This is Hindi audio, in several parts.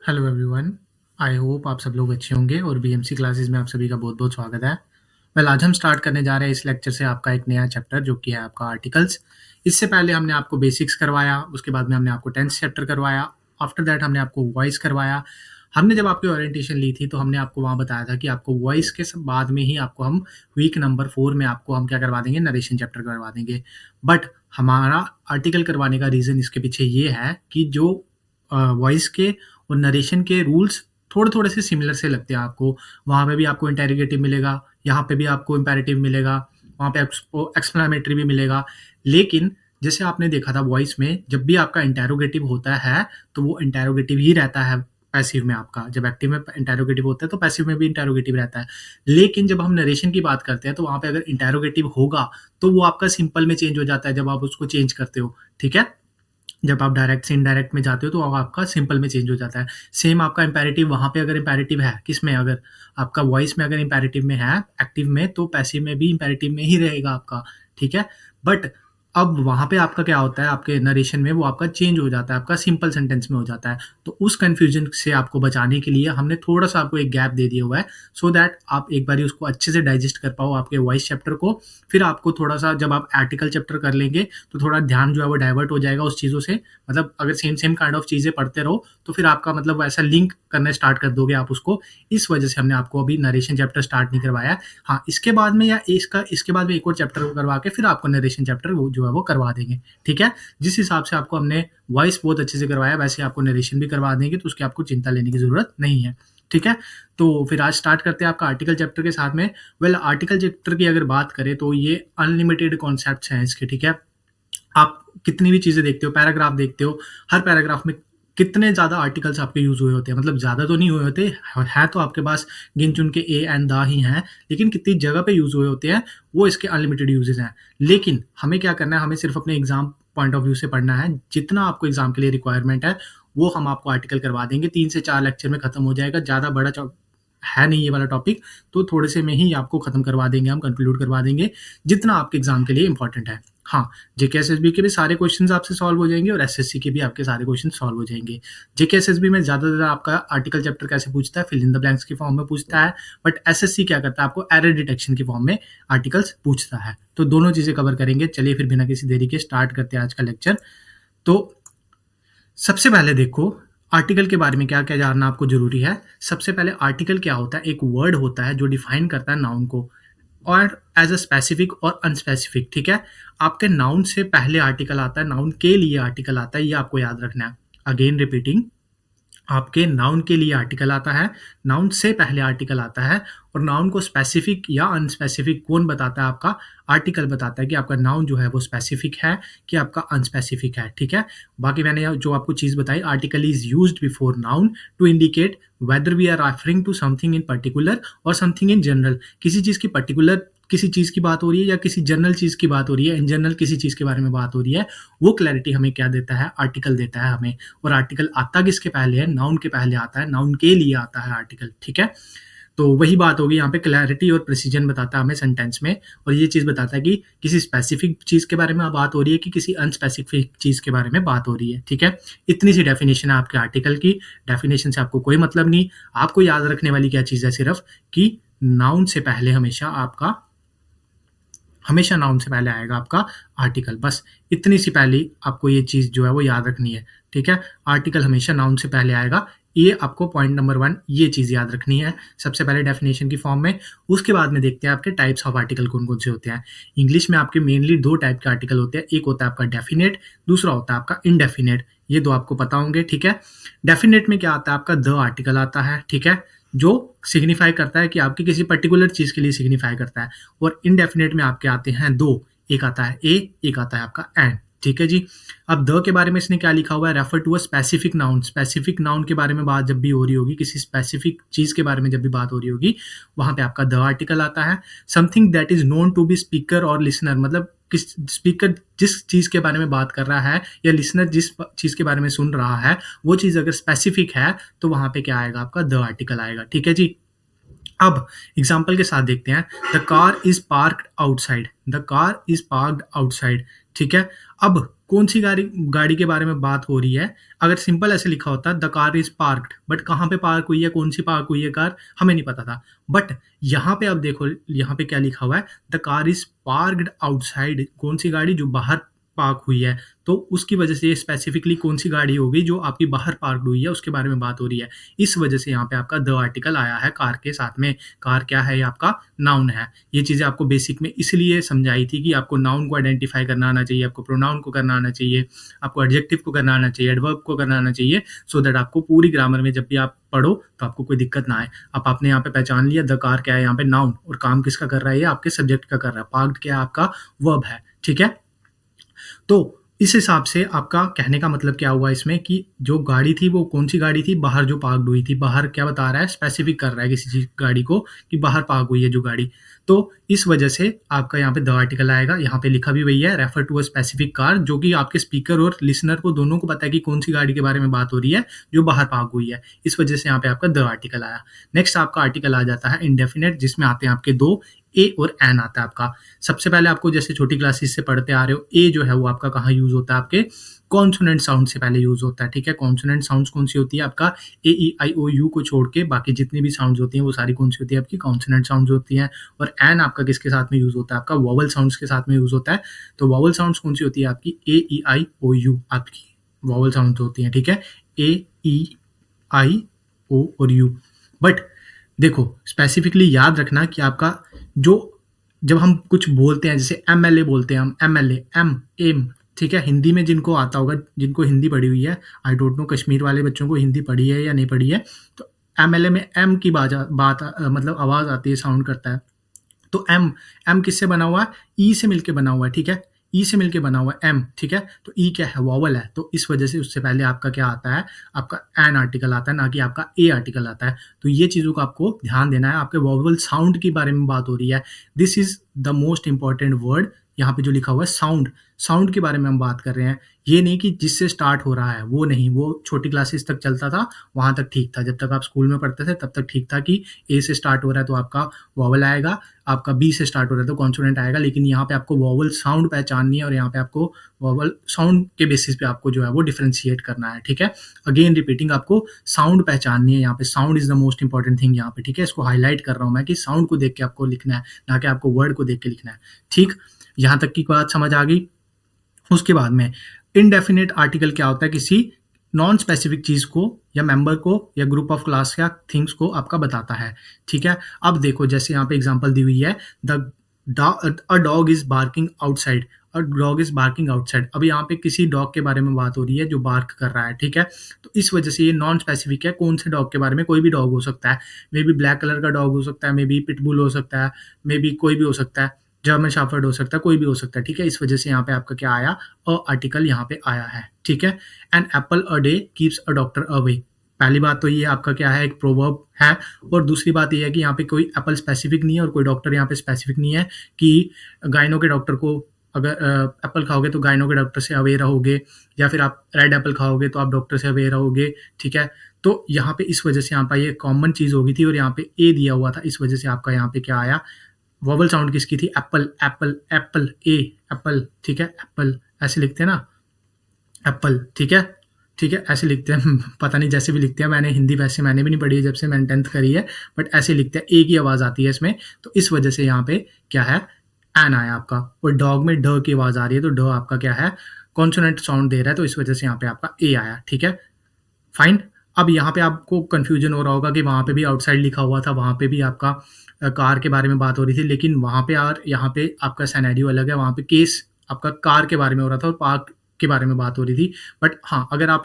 Hello everyone. आई होप आप सब लोग अच्छे होंगे और बीएमसी क्लासेस में आप सभी का बहुत-बहुत स्वागत है। आज हम स्टार्ट करने जा रहे हैं इस लेक्चर से आपका एक नया चैप्टर जो कि है आपका आर्टिकल्स। इससे पहले हमने आपको बेसिक्स करवाया, उसके बाद में हमने आपको 10th चैप्टर करवाया, आफ्टर दैट हमने आपको वॉइस करवाया। हमने जब आपकी ओरिएंटेशन ली थी तो हमने आपको वहाँ बताया था कि आपको वॉइस के बाद में ही आपको हम वीक नंबर 4 में आपको हम क्या करवा देंगे, नरेशन चैप्टर करवा देंगे। बट हमारा आर्टिकल करवाने का रीज़न इसके पीछे ये है कि जो वॉइस के और नरेशन के रूल्स थोड़े-थोड़े से सिमिलर से लगते हैं आपको। वहाँ पे भी आपको इंटेरोगेटिव मिलेगा, यहाँ पे भी आपको इम्पेरेटिव मिलेगा, वहाँ पे आपको एक्सक्लेमेटरी भी मिलेगा। लेकिन जैसे आपने देखा था वॉइस में जब भी आपका इंटेरोगेटिव होता है, तो वो इंटेरोगेटिव ही रहता है पैसिव में आपका। जब एक्टिव में इंटेरोगेटिव होता है, तो पैसिव में भी इंटेरोगेटिव रहता है। लेकिन जब हम नरेशन की बात करते हैं, तो वहाँ पे अगर इंटेरोगेटिव होगा, तो वो आपका सिंपल में चेंज हो जाता है जब आप उसको चेंज करते हो, ठीक है? जब आप डायरेक्ट से इनडायरेक्ट में जाते हो तो अब आपका सिंपल में चेंज हो जाता है। सेम आपका इम्पेरेटिव वहाँ पे अगर इम्पेरेटिव है, किसमें अगर आपका वॉइस में अगर इम्पेरेटिव में है, एक्टिव में, तो पैसिव में भी इम्पेरेटिव में ही रहेगा आपका, ठीक है? बट अब वहाँ पे आपका क्या होता है, आपके नरेशन में वो आपका चेंज हो जाता है, आपका सिंपल सेंटेंस में हो जाता है। तो उस कन्फ्यूजन से आपको बचाने के लिए हमने थोड़ा-सा आपको एक गैप दे दिया हुआ है, सो दैट आप एक बारी उसको अच्छे से डाइजेस्ट कर पाओ आपके वॉइस चैप्टर को। फिर आपको थोड़ा-सा जब आप आर्टिकल चैप्टर कर लेंगे, तो थोड़ा ध्यान जो है वो डाइवर्ट हो जाएगा उस चीज़ों से। मतलब अगर सेम काइंड ऑफ चीज़ें पढ़ते रहो, तो फिर आपका मतलब वैसा लिंक करना स्टार्ट कर दोगे आप उसको। इस वजह से हमने आपको अभी नरेशन चैप्टर स्टार्ट नहीं करवाया। हाँ, इसके बाद में या इसके बाद में एक और चैप्टर करवा के फिर आपको नरेशन चैप्टर वो जो है वो करवा देंगे, ठीक है? जिस हिसाब से आपको हमने वॉइस बहुत अच्छे से करवाया, वैसे आपको नरेशन भी करवा देंगे, तो उसकी आपको चिंता लेने की ज़रूरत नहीं है, ठीक है? तो फिर आज स्टार्ट करते हैं आपका आर्टिकल चैप्टर के साथ में। आर्टिकल चैप्टर की अगर बात करें तो ये अनलिमिटेड कॉन्सेप्ट्स हैं इसके, ठीक है? आप कितनी भी चीज़ें देखते हो, पैराग्राफ देखते हो, हर पैराग्राफ में कितने ज़्यादा आर्टिकल्स आपके यूज़ हुए होते हैं। मतलब ज़्यादा तो नहीं हुए होते, है तो आपके पास गिन-चुन के ए एंड द ही हैं, लेकिन कितनी जगह पे यूज़ हुए होते हैं, वो इसके अनलिमिटेड यूज़ेज़ हैं। लेकिन हमें क्या करना है, हमें सिर्फ़ अपने एग्ज़ाम पॉइंट ऑफ व्यू से पढ़ना है। जितना आपको एग्ज़ाम के लिए रिक्वायरमेंट है, वो हम आपको आर्टिकल करवा देंगे। 3 से 4 लेक्चर में खत्म हो जाएगा। ज़्यादा बड़ा है नहीं ये वाला टॉपिक, तो थोड़े से में ही आपको खत्म करवा देंगे, हम कंक्लूड करवा देंगे, जितना आपके एग्ज़ाम के लिए इम्पोर्टेंट है। हाँ, जेके एसएसबी के भी सारे क्वेश्चंस आपसे सॉल्व हो जाएँगे और एसएससी के भी आपके सारे क्वेश्चन सॉल्व हो जाएँगे। जेके एसएसबी में ज़्यादा से ज़्यादा आपका आर्टिकल चैप्टर कैसे पूछता है, फिल इन द ब्लैंक्स की फॉर्म में पूछता है, बट एसएससी क्या करता है, आपको एरर डिटेक्शन की फॉर्म में आर्टिकल्स पूछता है। तो दोनों चीज़ें कवर करेंगे। चलिए फिर बिना किसी देरी के स्टार्ट करते हैं आज का लेक्चर। तो सबसे पहले देखो आर्टिकल के बारे में क्या-क्या जानना आपको ज़रूरी है। सबसे पहले आर्टिकल क्या होता है, एक वर्ड होता है जो डिफाइन करता है नाउन को और एज़ अ स्पेसिफिक और अनस्पेसिफिक, ठीक है? आपके नाउन से पहले आर्टिकल आता है, नाउन के लिए आर्टिकल आता है, ये आपको याद रखना है। अगेन रिपीटिंग, आपके नाउन के लिए आर्टिकल आता है, नाउन से पहले आर्टिकल आता है और नाउन को स्पेसिफिक या अनस्पेसिफिक कौन बताता है आपका? आर्टिकल बताता है कि आपका नाउन जो है वो स्पेसिफिक है कि आपका अनस्पेसिफिक है, ठीक है? बाकी मैंने जो आपको चीज़ बताई, article is used before noun to indicate whether we are referring to something in particular और समथिंग इन जनरल। किसी चीज़ की पर्टिकुलर किसी चीज़ की बात हो रही है या किसी जनरल चीज़ की बात हो रही है, इन जनरल किसी चीज़ के बारे में बात हो रही है, वो क्लैरिटी हमें क्या देता है? आर्टिकल देता है हमें। और आर्टिकल आता किसके पहले है? नाउन के पहले आता है, नाउन के लिए आता है आर्टिकल, ठीक है? तो वही बात होगी यहाँ पे, क्लैरिटी और प्रिसिजन बताता है हमें सेंटेंस में और ये चीज़ बताता है कि किसी स्पेसिफिक चीज़ के बारे में बात हो रही है कि किसी अनस्पेसिफिक चीज़ के बारे में बात हो रही है, ठीक है? इतनी सी डेफिनेशन है आपके आर्टिकल की। डेफिनेशन से आपको कोई मतलब नहीं। आपको याद रखने वाली क्या चीज़ है सिर्फ कि नाउन से पहले हमेशा नाउन से पहले आएगा आपका आर्टिकल। बस इतनी सी पहली आपको ये चीज़ जो है वो याद रखनी है, ठीक है? आर्टिकल हमेशा नाउन से पहले आएगा। ये आपको पॉइंट नंबर 1 ये चीज़ याद रखनी है, सबसे पहले डेफिनेशन की फॉर्म में। उसके बाद में देखते हैं आपके टाइप्स ऑफ आर्टिकल कौन-कौन से होते हैं। इंग्लिश में आपके मेनली 2 टाइप के आर्टिकल होते हैं। एक होता है आपका डेफिनिट, दूसरा होता है आपका इनडेफिनिट। ये 2 आपको पता होंगे, ठीक है? डेफिनिट में क्या आता है आपका द आर्टिकल आता है, ठीक है? जो सिग्निफाई करता है कि आपकी किसी पर्टिकुलर चीज़ के लिए सिग्निफाई करता है। और इनडेफिनिट में आपके आते हैं 2, एक आता है ए, एक आता है आपका एंड, ठीक है जी? अब द के बारे में इसने क्या लिखा हुआ है? Refer to a specific noun. Specific noun के बारे में बात जब भी हो रही होगी, किसी स्पेसिफिक चीज़ के बारे में जब भी बात हो रही होगी, वहाँ पे आपका द आर्टिकल आता है। Something that is known to be speaker और लिसनर, मतलब किस स्पीकर जिस चीज़ के बारे में बात कर रहा है या लिसनर जिस चीज़ के बारे में सुन रहा है, वो चीज़ अगर स्पेसिफिक है, तो वहाँ पे क्या आएगा? आपका द आर्टिकल आएगा, ठीक है जी? अब एग्जाम्पल के साथ देखते हैं। The car is parked outside, the car is parked outside, ठीक है? अब कौन-सी गाड़ी गाड़ी के बारे में बात हो रही है? अगर सिंपल ऐसे लिखा होता the car is parked, but कहाँ पे पार्क हुई है, कौन-सी पार्क हुई है कार, हमें नहीं पता था। बट यहाँ पे अब देखो, यहाँ पे क्या लिखा हुआ है, the car is parked outside, कौन-सी गाड़ी जो बाहर पार्क हुई है। तो उसकी वजह से ये स्पेसिफिकली कौन-सी गाड़ी होगी जो आपकी बाहर पार्क्ड हुई है, उसके बारे में बात हो रही है। इस वजह से यहाँ पे आपका द आर्टिकल आया है कार के साथ में। कार क्या है? ये आपका नाउन है। ये चीज़ें आपको बेसिक में इसलिए समझाई थी कि आपको नाउन को आइडेंटिफ़ाई करना आना चाहिए, आपको प्रोनाउन को करना आना चाहिए, आपको एडजेक्टिव को करना आना चाहिए, एडवर्ब को करना आना चाहिए, सो दैट आपको पूरी ग्रामर में जब भी आप पढ़ो तो आपको कोई दिक्कत ना आए। अब आपने यहाँ पे पहचान लिया द कार क्या है, यहाँ पे नाउन, और काम किसका कर रहा है? ये आपके सब्जेक्ट का कर रहा है। पार्क्ड क्या है? आपका वर्ब है। ठीक है? तो इस हिसाब से आपका कहने का मतलब क्या हुआ इसमें कि जो गाड़ी थी वो कौन-सी गाड़ी थी? बाहर जो पार्क्ड हुई थी। बाहर क्या बता रहा है? स्पेसिफिक कर रहा है किसी चीज़ गाड़ी को कि बाहर पार्क हुई है जो गाड़ी। तो इस वजह से आपका यहाँ पे द आर्टिकल आएगा। यहाँ पे लिखा भी वही है, refer to a specific car, जो कि आपके स्पीकर और लिसनर को दोनों को पता है कि कौन-सी गाड़ी के बारे में बात हो रही है जो बाहर पार्क हुई है। इस वजह से यहाँ पे आपका द आर्टिकल आया। नेक्स्ट आपका आर्टिकल आ जाता है इंडेफिनिट, जिसमें आते हैं आपके 2 ए और एन आता है आपका। सबसे पहले आपको जैसे छोटी क्लासेस से पढ़ते आ रहे हो, ए जो है वो आपका कहाँ यूज़ होता है? आपके कॉन्सोनेंट साउंड से पहले यूज़ होता है। ठीक है? कॉन्सोनेंट साउंड्स कौन-सी होती है? आपका ए, ई, आई, ओ, यू को छोड़ के बाकी जितनी भी साउंड्स होती हैं वो सारी कौन-सी होती है? आपकी कॉन्सोनेंट साउंड्स होती हैं। और एन आपका किसके साथ में यूज़ होता है? आपका वोवेल साउंड्स के साथ में यूज़ होता है। तो वोवेल साउंड्स कौन-सी होती है? आपकी ए, ई, आई, ओ, यू आपकी वोवेल साउंड्स होती हैं। ठीक है? ए, ई, आई, ओ और यू। बट देखो, स्पेसिफिकली याद रखना कि आपका जो जब हम कुछ बोलते हैं, जैसे एमएलए बोलते हैं हम, एमएलए, एम, ठीक है? हिंदी में जिनको आता होगा, जिनको हिंदी पढ़ी हुई है, आई डोंट नो कश्मीर वाले बच्चों को हिंदी पढ़ी है या नहीं पढ़ी है, तो एमएलए में एम की मतलब आवाज़ आती है, साउंड करता है। तो एम किससे बना हुआ है? ई से मिलके बना हुआ है। ठीक है? ई से मिलके बना हुआ है एम। ठीक है? तो ई क्या है? वोवेल है। तो इस वजह से उससे पहले आपका क्या आता है? आपका एन आर्टिकल आता है, ना कि आपका ए आर्टिकल आता है। तो ये चीज़ों का आपको ध्यान देना है। आपके वोवेल साउंड के बारे में बात हो रही है। This is the most important word. यहाँ पे जो लिखा हुआ है साउंड, साउंड के बारे में हम बात कर रहे हैं। ये नहीं कि जिससे स्टार्ट हो रहा है, वो नहीं। वो छोटी क्लासेस तक चलता था, वहाँ तक ठीक था। जब तक आप स्कूल में पढ़ते थे तब तक ठीक था कि ए से स्टार्ट हो रहा है तो आपका वोवेल आएगा, आपका बी से स्टार्ट हो रहा है तो कॉन्सोनेंट आएगा। लेकिन यहाँ पे आपको वोवेल साउंड पहचाननी है और यहाँ पे आपको वोवेल साउंड के बेसिस पे आपको जो है वो डिफरेंशिएट करना है। ठीक है? अगेन रिपीटिंग, आपको साउंड पहचाननी है। यहाँ पे sound is the most important thing यहाँ पे। ठीक है? इसको हाईलाइट कर रहा हूँ मैं कि साउंड को देख के आपको लिखना है, ना कि आपको वर्ड को देख के लिखना है। ठीक? यहाँ तक की बात समझ आ गई? उसके बाद में इनडेफिनिट आर्टिकल क्या होता है? किसी नॉन स्पेसिफिक चीज़ को या मेंबर को या ग्रुप ऑफ क्लास या थिंग्स को आपका बताता है। ठीक है? अब देखो, जैसे यहाँ पे एग्जांपल दी हुई है, a dog is barking outside, a dog is barking outside. अब यहाँ पे किसी डॉग के बारे में बात हो रही है जो बार्क कर रहा है। ठीक है? तो इस वजह से ये नॉन स्पेसिफिक है। कौन से डॉग के बारे में? कोई भी डॉग हो सकता है। मे बी ब्लैक कलर का डॉग हो सकता है, मे बी पिटबुल हो सकता है, मे बी कोई भी हो सकता है, जर्मन शेफर्ड हो सकता है, कोई भी हो सकता है। ठीक है? इस वजह से यहाँ पे आपका क्या आया? अ आर्टिकल यहाँ पे आया है। ठीक है? An apple a day keeps a doctor away. पहली बात तो ये आपका क्या है? एक प्रोवर्ब है। और दूसरी बात ये है कि यहाँ पे कोई एप्पल स्पेसिफिक नहीं है और कोई डॉक्टर यहाँ पे स्पेसिफिक नहीं है कि गायनों के डॉक्टर को, अगर एप्पल खाओगे तो गायनों के डॉक्टर से अवे रहोगे, या फिर आप रेड एप्पल खाओगे तो आप डॉक्टर से अवे रहोगे। ठीक है? तो यहाँ पे इस वजह से यहाँ पे ये कॉमन चीज़ हो गई थी और यहाँ पे ए दिया हुआ था। इस वजह से आपका यहाँ पे क्या आया? वोवेल साउंड किसकी थी? एप्पल, एप्पल, एप्पल, ए, एप्पल। ठीक है? एप्पल ऐसे लिखते हैं ना, एप्पल। ठीक है? ठीक है? ऐसे लिखते हैं। पता नहीं जैसे भी लिखते हैं, मैंने हिंदी वैसे मैंने भी नहीं पढ़ी है जब से मैंने 10th करी है, बट ऐसे लिखते हैं, ए की आवाज़ आती है इसमें। तो इस वजह से यहाँ पे क्या है? एन आया आपका। और डॉग में ड की आवाज़ आ रही है, तो ड आपका क्या है? कॉन्सोनेंट साउंड दे रहा है, तो इस वजह से यहाँ पे आपका ए आया। ठीक है? फाइन। अब यहाँ पे आपको कंफ्यूजन हो रहा होगा कि वहाँ पे भी आउटसाइड लिखा हुआ था, वहाँ पे भी आपका कार के बारे में बात हो रही थी, लेकिन वहाँ पे और यहाँ पे आपका सिनेरियो अलग है। वहाँ पे केस आपका कार के बारे में हो रहा था और पार्क के बारे में बात हो रही थी। बट हाँ, अगर आप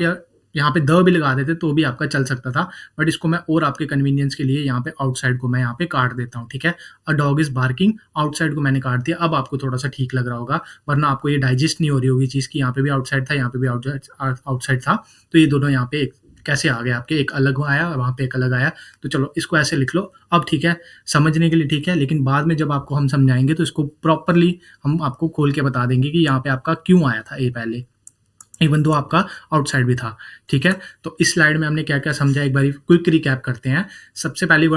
यहाँ पे द भी लगा देते तो भी आपका चल सकता था, बट इसको मैं और आपके कन्वीनियंस के लिए यहाँ पे आउटसाइड को मैं यहाँ पे काट देता हूँ। ठीक है? A dog is barking, outside को मैंने काट दिया। अब आपको थोड़ा सा ठीक लग रहा होगा, वरना आपको ये डाइजेस्ट नहीं हो रही होगी चीज़ की यहाँ पे भी आउटसाइड था, यहाँ पे भी आउटसाइड था। तो ये दोनों यहाँ पे कैसे आ गए आपके? एक अलग आया, वहाँ पे एक अलग आया। तो चलो इसको ऐसे लिख लो। अब ठीक है, समझने के लिए ठीक है, लेकिन बाद में जब आपको हम समझाएँगे तो इसको प्रॉपर्ली हम आपको खोल के बता देंगे कि यहाँ पे आपका क्यों आया था ए पहले। इवन दो आपका आउटसाइड भी था, ठीक है? तो इस स्लाइड में हमने क्या-क्या समझा एक बारी क्विक रिकैप करते हैं। सबसे पहली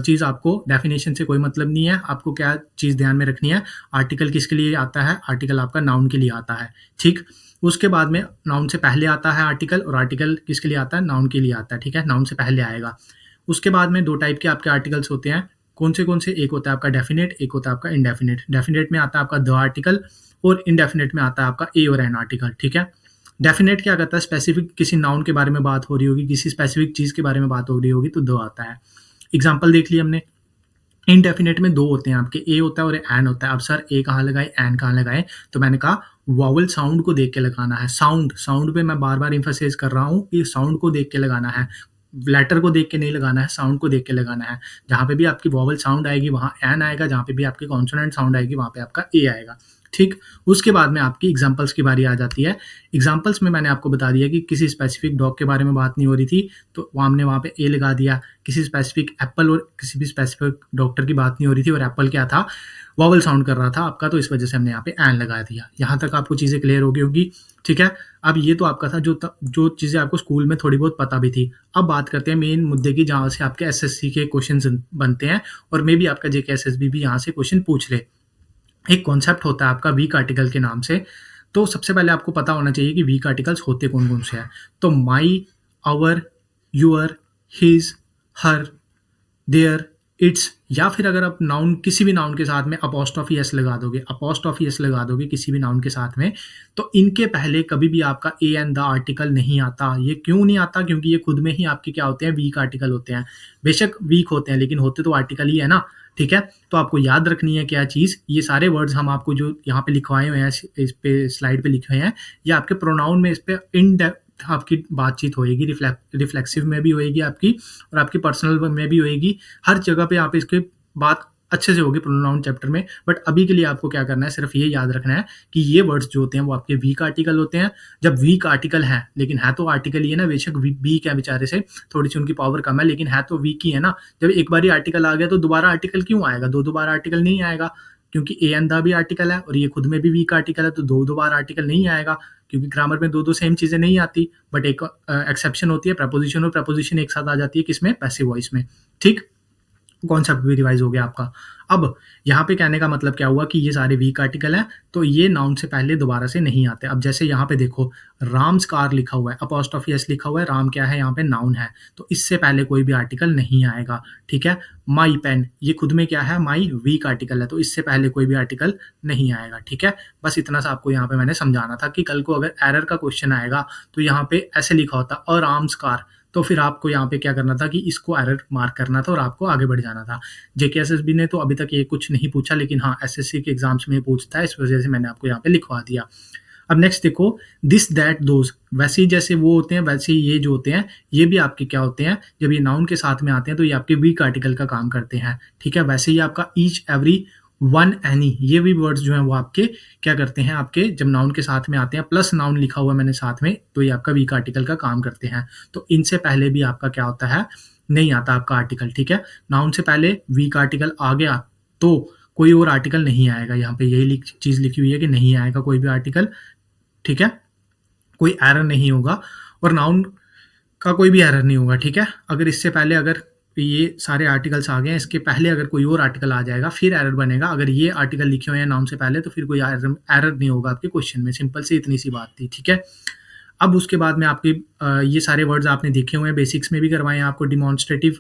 चीज़ आपको डेफिनेशन से कोई मतलब नहीं है, आपको क्या चीज़ ध्यान में रखनी है, आर्टिकल किसके लिए आता है? आर्टिकल आपका नाउन के लिए आता है, ठीक? उसके बाद में नाउन से पहले आता है आर्टिकल और आर्टिकल किसके लिए आता है? नाउन के लिए आता है, ठीक है? नाउन से पहले आएगा। उसके बाद में 2 टाइप के आपके आर्टिकल्स होते हैं, कौन से? एक होता है आपका डेफिनिट, एक होता है आपका इंडेफिनिट। डेफिनिट में आता है आपका द आर्टिकल और इंडेफिनिट में आता है आपका ए और एन आर्टिकल, ठीक है? डेफिनेट क्या करता है, स्पेसिफिक किसी नाउन के बारे में बात हो रही होगी, किसी स्पेसिफिक चीज़ के बारे में बात हो रही होगी तो द आता है। एग्जाम्पल देख लिया हमने। इनडेफिनिट में 2 होते हैं आपके, ए होता है और एन होता है। अब सर ए कहाँ लगाएँ, एन कहाँ लगाएँ? तो मैंने कहा वॉवल साउंड को देख के लगाना है। साउंड पे मैं बार-बार एम्फसाइज़ कर रहा हूँ कि साउंड को देख के लगाना है। लेटर को देख के नहीं लगाना है, साउंड को देख के लगाना है। जहाँ पे भी आपकी वॉवल साउंड आएगी वहाँ एन आएगा, जहाँ पे भी आपकी कॉन्सोनेंट साउंड आएगी वहाँ पे आपका ए आएगा, ठीक? उसके बाद में आपकी एग्ज़ाम्पल्स की बारी आ जाती है। एग्ज़ाम्पल्स में मैंने आपको बता दिया कि किसी स्पेसिफिक डॉग के बारे में बात नहीं हो रही थी, तो हमने वहाँ पे ए लगा दिया। किसी स्पेसिफिक एप्पल और किसी भी स्पेसिफिक डॉक्टर की बात नहीं हो रही थी और एप्पल क्या था, वॉवल साउंड कर रहा था आपका, तो इस वजह से हमने यहाँ पे एन लगा दिया। यहाँ तक आपको चीज़ें क्लियर हो गई होगी, ठीक है? अब ये तो आपका था जो चीज़ें आपको स्कूल में थोड़ी बहुत पता भी थी। अब बात करते हैं मेन मुद्दे की, जहाँ से आपके एसएससी के क्वेश्चंस बनते हैं और मे बी आपका जेके एसएसबी भी यहाँ से क्वेश्चन पूछ ले। एक कॉन्सेप्ट होता है आपका वीक आर्टिकल के नाम से। तो सबसे पहले आपको पता होना चाहिए कि वीक आर्टिकल्स होते कौन-कौन से हैं। तो my, our, your, his, her, their, its, या फिर अगर आप नाउन किसी भी नाउन के साथ में अपोस्ट्रोफी एस लगा दोगे किसी भी नाउन के साथ में, तो इनके पहले कभी भी आपका ए एंड द आर्टिकल नहीं आता। ये क्यों नहीं आता? क्योंकि ये खुद में ही आपके क्या होते हैं, वीक आर्टिकल होते हैं। बेशक वीक होते हैं लेकिन होते तो आर्टिकल ही है ना, ठीक है? तो आपको याद रखनी है क्या चीज़, ये सारे वर्ड्स हम आपको जो यहाँ पे लिखवाए हुए हैं, इस पे स्लाइड पे लिखे हुए हैं, ये आपके प्रोनाउन में इस पे इन डेप्थ आपकी बातचीत होएगी, रिफ्लेक्सिव में भी होएगी आपकी और आपकी पर्सनल में भी होएगी। हर जगह पे आप इसके बात अच्छे से होगी प्रोनाउन चैप्टर में। बट अभी के लिए आपको क्या करना है, सिर्फ ये याद रखना है कि ये वर्ड्स जो होते हैं वो आपके वीक आर्टिकल होते हैं। जब वीक आर्टिकल है, लेकिन है तो आर्टिकल ही है ना, बेशक वीक है बेचारे से, थोड़ी सी उनकी पावर कम है लेकिन है तो वीक ही है ना। जब एक बार ही आर्टिकल आ गया तो दोबारा आर्टिकल क्यों आएगा? दो बार आर्टिकल नहीं आएगा, क्योंकि ए एंड द भी आर्टिकल है और ये खुद में भी वीक आर्टिकल है, तो दो बार आर्टिकल नहीं आएगा, क्योंकि ग्रामर में दो सेम चीज़ें नहीं आती। बट एक एक्सेप्शन होती है, प्रपोजिशन और प्रपोजिशन एक साथ आ जाती है किसमें, पैसिव वॉइस में, ठीक? कॉन्सेप्ट भी रिवाइज हो गया आपका। अब यहाँ पे कहने का मतलब क्या हुआ कि ये सारे वीक आर्टिकल हैं, तो ये नाउन से पहले दोबारा से नहीं आते। अब जैसे यहाँ पे देखो, राम्स कार लिखा हुआ है, अपोस्ट्रोफी एस लिखा हुआ है, राम क्या है यहाँ पे, नाउन है, तो इससे पहले कोई भी आर्टिकल नहीं आएगा, ठीक है? माई पेन, ये खुद में क्या है, माई वीक आर्टिकल है, तो इससे पहले कोई भी आर्टिकल नहीं आएगा, ठीक है? बस इतना सा आपको यहाँ पे मैंने समझाना था कि कल को अगर एरर का क्वेश्चन आएगा तो यहाँ पे ऐसे लिखा होता अ राम्स कार, तो फिर आपको यहाँ पे क्या करना था कि इसको एरर मार्क करना था और आपको आगे बढ़ जाना था। जेकेएसएसबी ने तो अभी तक ये कुछ नहीं पूछा, लेकिन हाँ, एसएससी के एग्जाम्स में पूछता है, इस वजह से मैंने आपको यहाँ पे लिखवा दिया। अब नेक्स्ट देखो, दिस दैट दोज, वैसे ही जैसे वो होते हैं वैसे ही ये जो होते हैं ये भी आपके क्या होते हैं, जब ये नाउन के साथ में आते हैं तो ये आपके वीक आर्टिकल का काम करते हैं, ठीक है? वैसे ही आपका ईच, एवरी, वन, एनी, ये भी वर्ड्स जो हैं वो आपके क्या करते हैं, आपके जब नाउन के साथ में आते हैं, प्लस नाउन लिखा हुआ है मैंने साथ में, तो ये आपका वीक आर्टिकल का काम करते हैं। तो इनसे पहले भी आपका क्या होता है, नहीं आता आपका आर्टिकल, ठीक है? नाउन से पहले वीक आर्टिकल आ गया तो कोई और आर्टिकल नहीं आएगा। यहाँ पे यही चीज़ लिखी हुई है कि नहीं आएगा कोई भी आर्टिकल, ठीक है? कोई एरर नहीं होगा और नाउन का कोई भी एरर नहीं होगा, ठीक है? अगर इससे पहले अगर ये सारे आर्टिकल्स आ गए हैं, इसके पहले अगर कोई और आर्टिकल आ जाएगा फिर एरर बनेगा। अगर ये आर्टिकल लिखे हुए हैं नाउन से पहले तो फिर कोई एरर नहीं होगा आपके क्वेश्चन में। सिंपल सी इतनी सी बात थी, ठीक है? अब उसके बाद में आपके ये सारे वर्ड्स आपने देखे हुए हैं, बेसिक्स में भी करवाए हैं आपको, डिमॉन्स्ट्रेटिव,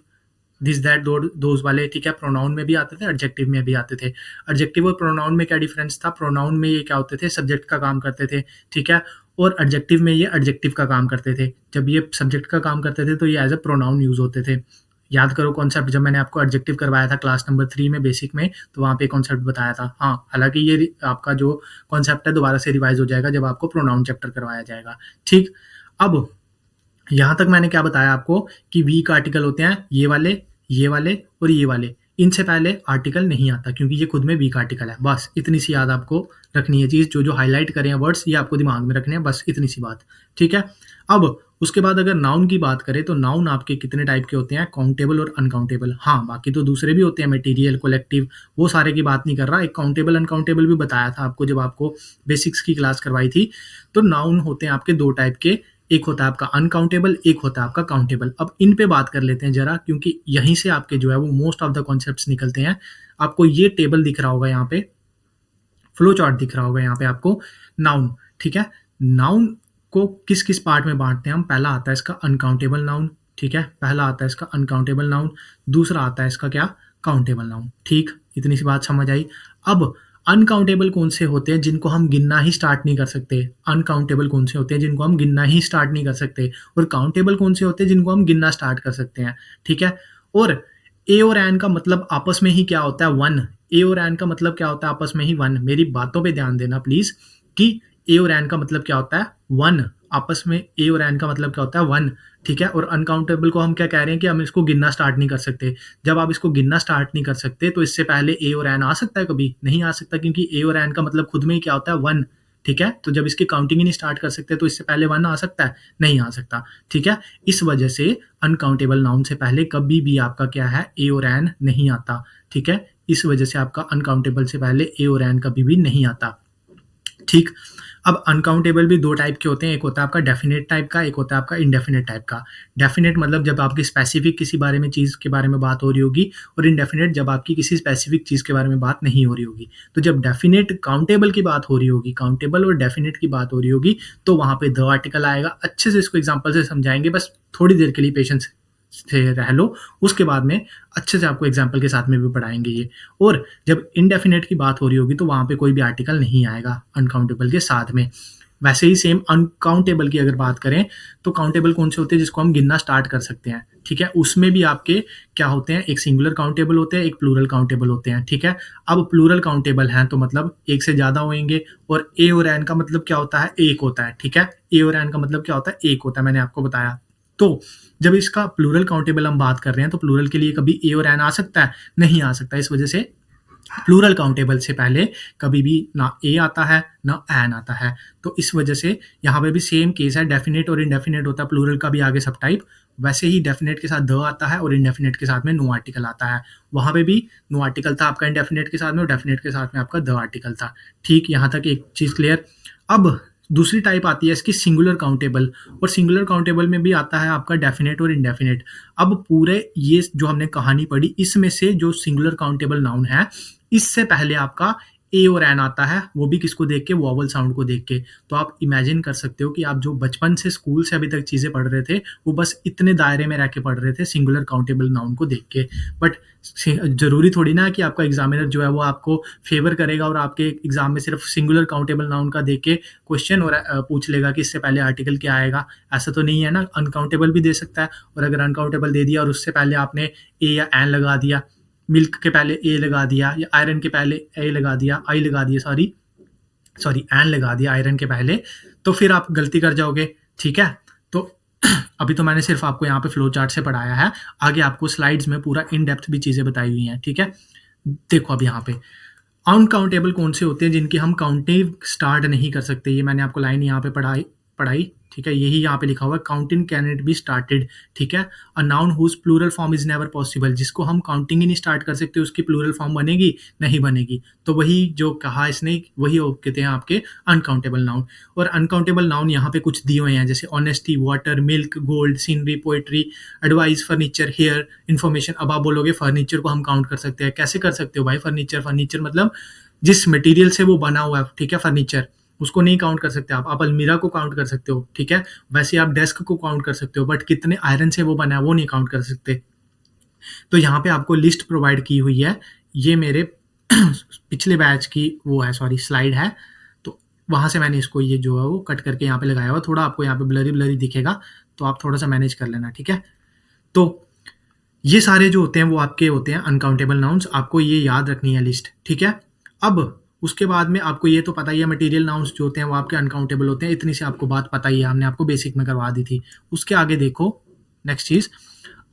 दिस दैट दोज वाले, ठीक है? प्रोनाउन में भी आते थे, एडजेक्टिव में भी आते थे। एडजेक्टिव और प्रोनाउन में क्या डिफरेंस था? प्रोनाउन में ये क्या होते थे, सब्जेक्ट का काम करते थे, ठीक है? और एडजेक्टिव में ये एडजेक्टिव का काम करते थे। जब ये सब्जेक्ट का काम करते थे तो ये एज अ प्रोनाउन यूज होते थे। याद करो कॉन्सेप्ट, जब मैंने आपको एडजेक्टिव करवाया था क्लास नंबर 3 में बेसिक में, तो वहाँ पे कॉन्सेप्ट बताया था। हाँ, हालांकि ये आपका जो कॉन्सेप्ट है दोबारा से रिवाइज हो जाएगा जब आपको प्रोनाउन चैप्टर करवाया जाएगा, ठीक? अब यहाँ तक मैंने क्या बताया आपको कि वीक आर्टिकल होते हैं ये वाले और ये वाले, इनसे पहले आर्टिकल नहीं आता क्योंकि ये खुद में वीक आर्टिकल है। बस इतनी सी याद आपको रखनी है चीज़, जो हाईलाइट करें हैं वर्ड्स ये आपको दिमाग में रखने हैं, बस इतनी सी बात, ठीक है? अब उसके बाद अगर नाउन की बात करें तो नाउन आपके कितने टाइप के होते हैं, काउंटेबल और अनकाउंटेबल। हाँ, बाकी तो दूसरे भी होते हैं, मटेरियल, कलेक्टिव, वो सारे की बात नहीं कर रहा। एक काउंटेबल अनकाउंटेबल भी बताया था आपको जब आपको बेसिक्स की क्लास करवाई थी। तो नाउन होते हैं आपके दो टाइप के, एक होता है आपका अनकाउंटेबल, एक होता है आपका काउंटेबल। अब इन पे बात कर लेते हैं जरा, क्योंकि यहीं से आपके जो है वो मोस्ट ऑफ द कॉन्सेप्ट्स निकलते हैं। आपको ये टेबल दिख रहा होगा यहाँ पे, फ्लो चार्ट दिख रहा होगा यहाँ पे आपको, नाउन, ठीक है। नाउन को किस किस पार्ट में बांटते हैं हम? पहला आता है इसका अनकाउंटेबल नाउन, ठीक है, पहला आता है इसका अनकाउंटेबल नाउन, दूसरा आता है इसका क्या, काउंटेबल नाउन। ठीक, इतनी सी बात समझ आई। अब अनकाउंटेबल कौन से होते हैं जिनको हम गिनना ही स्टार्ट नहीं कर सकते? अनकाउंटेबल कौन से होते हैं जिनको हम गिनना ही स्टार्ट नहीं कर सकते? और काउंटेबल कौन से होते हैं जिनको हम गिनना स्टार्ट कर सकते हैं? ठीक है। और ए और एन का मतलब आपस में ही क्या होता है? वन। ए और एन का मतलब क्या होता है? आपस में ही वन। मेरी बातों पे ध्यान देना प्लीज, कि ए और एन का मतलब क्या होता है? वन। आपस में ए और एन का मतलब क्या होता है? वन, ठीक है। और अनकाउंटेबल को हम क्या कह रहे हैं कि हम इसको गिनना स्टार्ट नहीं कर सकते। जब आप इसको गिनना स्टार्ट नहीं कर सकते तो इससे पहले ए और एन आ सकता है? कभी नहीं आ सकता, क्योंकि ए और एन का मतलब खुद में ही क्या होता है? वन, ठीक है। तो जब इसकी काउंटिंग ही नहीं स्टार्ट कर सकते तो इससे पहले वन आ सकता है? नहीं आ सकता, ठीक है। इस वजह से अनकाउंटेबल नाउन से पहले कभी भी आपका क्या है? ए और एन नहीं आता, ठीक है। इस वजह से आपका अनकाउंटेबल से पहले ए और एन कभी भी नहीं आता, ठीक। अब अनकाउंटेबल भी दो टाइप के होते हैं, एक होता है आपका डेफिनेट टाइप का, एक होता है आपका इनडेफिनेट टाइप का। डेफिनेट मतलब जब आपकी स्पेसिफिक किसी बारे में चीज़ के बारे में बात हो रही होगी, और इनडेफिनेट जब आपकी किसी स्पेसिफिक चीज़ के बारे में बात नहीं हो रही होगी। तो जब डेफिनेट काउंटेबल की बात हो रही होगी, काउंटेबल और डेफिनेट की बात हो रही होगी, तो वहाँ पे द आर्टिकल आएगा। अच्छे से इसको एग्जाम्पल से समझाएंगे, बस थोड़ी देर के लिए पेशेंस से रह लो, उसके बाद में अच्छे से आपको एग्जाम्पल के साथ में भी पढ़ाएंगे ये। और जब इनडेफिनेट की बात हो रही होगी तो वहाँ पे कोई भी आर्टिकल नहीं आएगा अनकाउंटेबल के साथ में। वैसे ही सेम अनकाउंटेबल की अगर बात करें तो काउंटेबल कौन से होते हैं जिसको हम गिनना स्टार्ट कर सकते हैं, ठीक है। उसमें भी आपके क्या होते हैं? एक सिंगुलर काउंटेबल होते हैं, एक प्लूरल काउंटेबल होते हैं, ठीक है। अब प्लूरल काउंटेबल हैं तो मतलब एक से ज्यादा होंगे, और ए और एन का मतलब क्या होता है? एक होता है, ठीक है। ए और एन का मतलब क्या होता है? एक होता है, मैंने आपको बताया। तो जब इसका प्लूरल काउंटेबल हम बात कर रहे हैं तो प्लूरल के लिए कभी ए और एन आ सकता है? नहीं आ सकता। इस वजह से प्लूरल काउंटेबल से पहले कभी भी ना ए आता है ना एन आता है। तो इस वजह से यहाँ पे भी सेम केस है, डेफिनेट और इनडेफिनेट होता है प्लूरल का भी आगे सब टाइप। वैसे ही डेफिनेट के साथ द आता है और इनडेफिनेट के साथ में नो आर्टिकल आता है। वहां पे भी नो आर्टिकल था आपका इनडेफिनेट के साथ में, और डेफिनेट के साथ में आपका द आर्टिकल था, ठीक। यहाँ तक एक चीज क्लियर। अब दूसरी टाइप आती है इसकी सिंगुलर काउंटेबल, और सिंगुलर काउंटेबल में भी आता है आपका डेफिनेट और इनडेफिनेट। अब पूरे ये जो हमने कहानी पढ़ी, इसमें से जो सिंगुलर काउंटेबल नाउन है, इससे पहले आपका ए और एन आता है, वो भी किसको देख के? वॉवल साउंड को देख के। तो आप इमेजिन कर सकते हो कि आप जो बचपन से स्कूल से अभी तक चीजें पढ़ रहे थे, वो बस इतने दायरे में रह के पढ़ रहे थे सिंगुलर काउंटेबल नाउन को देख के। बट जरूरी थोड़ी ना है कि आपका एग्जामिनर जो है वो आपको फेवर करेगा और आपके एग्जाम में सिर्फ सिंगुलर काउंटेबल नाउन का देख के क्वेश्चन और पूछ लेगा कि इससे पहले आर्टिकल क्या आएगा। ऐसा तो नहीं है ना, अनकाउंटेबल भी दे सकता है। और अगर अनकाउंटेबल दे दिया और उससे पहले आपने ए या एन लगा दिया, मिल्क के पहले ए लगा दिया, या आयरन के पहले ए लगा दिया, आई लगा दिया, सॉरी एन लगा दिया आयरन के पहले, तो फिर आप गलती कर जाओगे, ठीक है। तो अभी तो मैंने सिर्फ आपको यहाँ पे फ्लो चार्ट से पढ़ाया है, आगे आपको स्लाइड्स में पूरा इन डेप्थ भी चीजें बताई हुई हैं, ठीक है। देखो अब यहाँ पे अनकाउंटेबल कौन से होते हैं जिनकी हम काउंटिंग स्टार्ट नहीं कर सकते। ये मैंने आपको लाइन यहाँ पे पढ़ाई, ठीक है। यही यहाँ पे लिखा हुआ है, counting can it be started, ठीक है। A noun whose plural form is never possible, जिसको हम काउंटिंग ही नहीं स्टार्ट कर सकते, उसकी प्लूरल फॉर्म बनेगी? नहीं बनेगी। तो वही जो कहा इसने, वही कहते हैं आपके अनकाउंटेबल नाउन। और अनकाउंटेबल नाउन यहाँ पे कुछ दिए हुए हैं, जैसे honesty, water, milk, gold, scenery, poetry, advice, furniture, hair, information. अब आप बोलोगे फर्नीचर को हम काउंट कर सकते हैं? कैसे कर सकते हो भाई? फर्नीचर मतलब जिस मटेरियल से वो बना हुआ है, ठीक है, फर्नीचर, उसको नहीं काउंट कर सकते आप अलमीरा को काउंट कर सकते हो, ठीक है। वैसे आप डेस्क को काउंट कर सकते हो, बट कितने आयरन से वो बना है वो नहीं काउंट कर सकते। तो यहाँ पे आपको लिस्ट प्रोवाइड की हुई है, ये मेरे पिछले बैच की वो है, सॉरी स्लाइड है, तो वहां से मैंने इसको ये जो है वो कट करके यहाँ पे लगाया हुआ। थोड़ा आपको यहाँ पे ब्लरी दिखेगा, तो आप थोड़ा सा मैनेज कर लेना, ठीक है। तो ये सारे जो होते हैं वो आपके होते हैं अनकाउंटेबल नाउन्स, आपको ये याद रखनी है लिस्ट, ठीक है। अब उसके बाद में आपको ये तो पता ही है, मटेरियल नाउन्स जो होते हैं वो आपके अनकाउंटेबल होते हैं। इतनी सी आपको बात पता ही है, हमने आपको बेसिक में करवा दी थी। उसके आगे देखो नेक्स्ट चीज,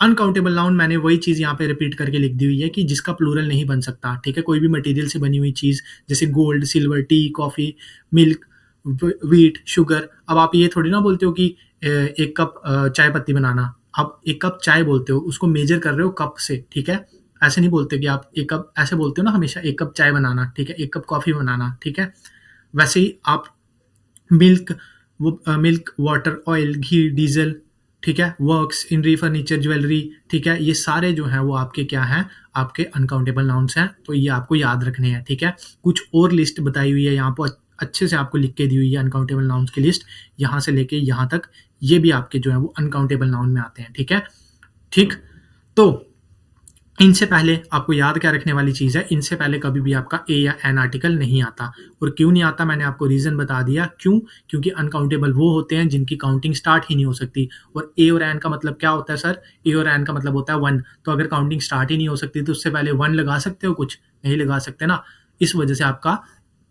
अनकाउंटेबल नाउन, मैंने वही चीज यहाँ पे रिपीट करके लिख दी हुई है कि जिसका प्लूरल नहीं बन सकता, ठीक है। कोई भी मटेरियल से बनी हुई चीज, जैसे gold, silver, T, coffee, milk, wheat, sugar. अब आप ये थोड़ी ना बोलते हो कि 1 कप चाय पत्ती बनाना, आप 1 कप चाय बोलते हो, उसको मेजर कर रहे हो कप से, ठीक है? ऐसे नहीं बोलते कि आप 1 कप ऐसे बोलते हो ना हमेशा 1 कप चाय बनाना, ठीक है? 1 कप कॉफ़ी बनाना, ठीक है? वैसे ही आप मिल्क मिल्क, वाटर, ऑयल, घी, डीज़ल, ठीक है? वर्क्स, इनरी, फर्नीचर, ज्वेलरी, ठीक है? ये सारे जो हैं वो आपके क्या हैं? आपके अनकाउंटेबल नाउन्स हैं, तो ये आपको याद रखने हैं, ठीक है? कुछ और लिस्ट बताई हुई है यहाँ पर अच्छे से आपको लिख के दी हुई है अनकाउंटेबल नाउन्स की लिस्ट, यहाँ से लेके यहाँ तक, ये भी आपके जो है वो अनकाउंटेबल नाउन में आते हैं, ठीक है? ठीक? तो इनसे पहले आपको याद क्या रखने वाली चीज़ है, इनसे पहले कभी भी आपका ए या एन आर्टिकल नहीं आता और क्यों नहीं आता मैंने आपको रीज़न बता दिया, क्यों? क्योंकि अनकाउंटेबल वो होते हैं जिनकी काउंटिंग स्टार्ट ही नहीं हो सकती और ए और एन का मतलब क्या होता है सर? ए और एन का मतलब होता है 1 तो अगर काउंटिंग स्टार्ट ही नहीं हो सकती तो उससे पहले 1 लगा सकते हो कुछ? नहीं लगा सकते ना, इस वजह से आपका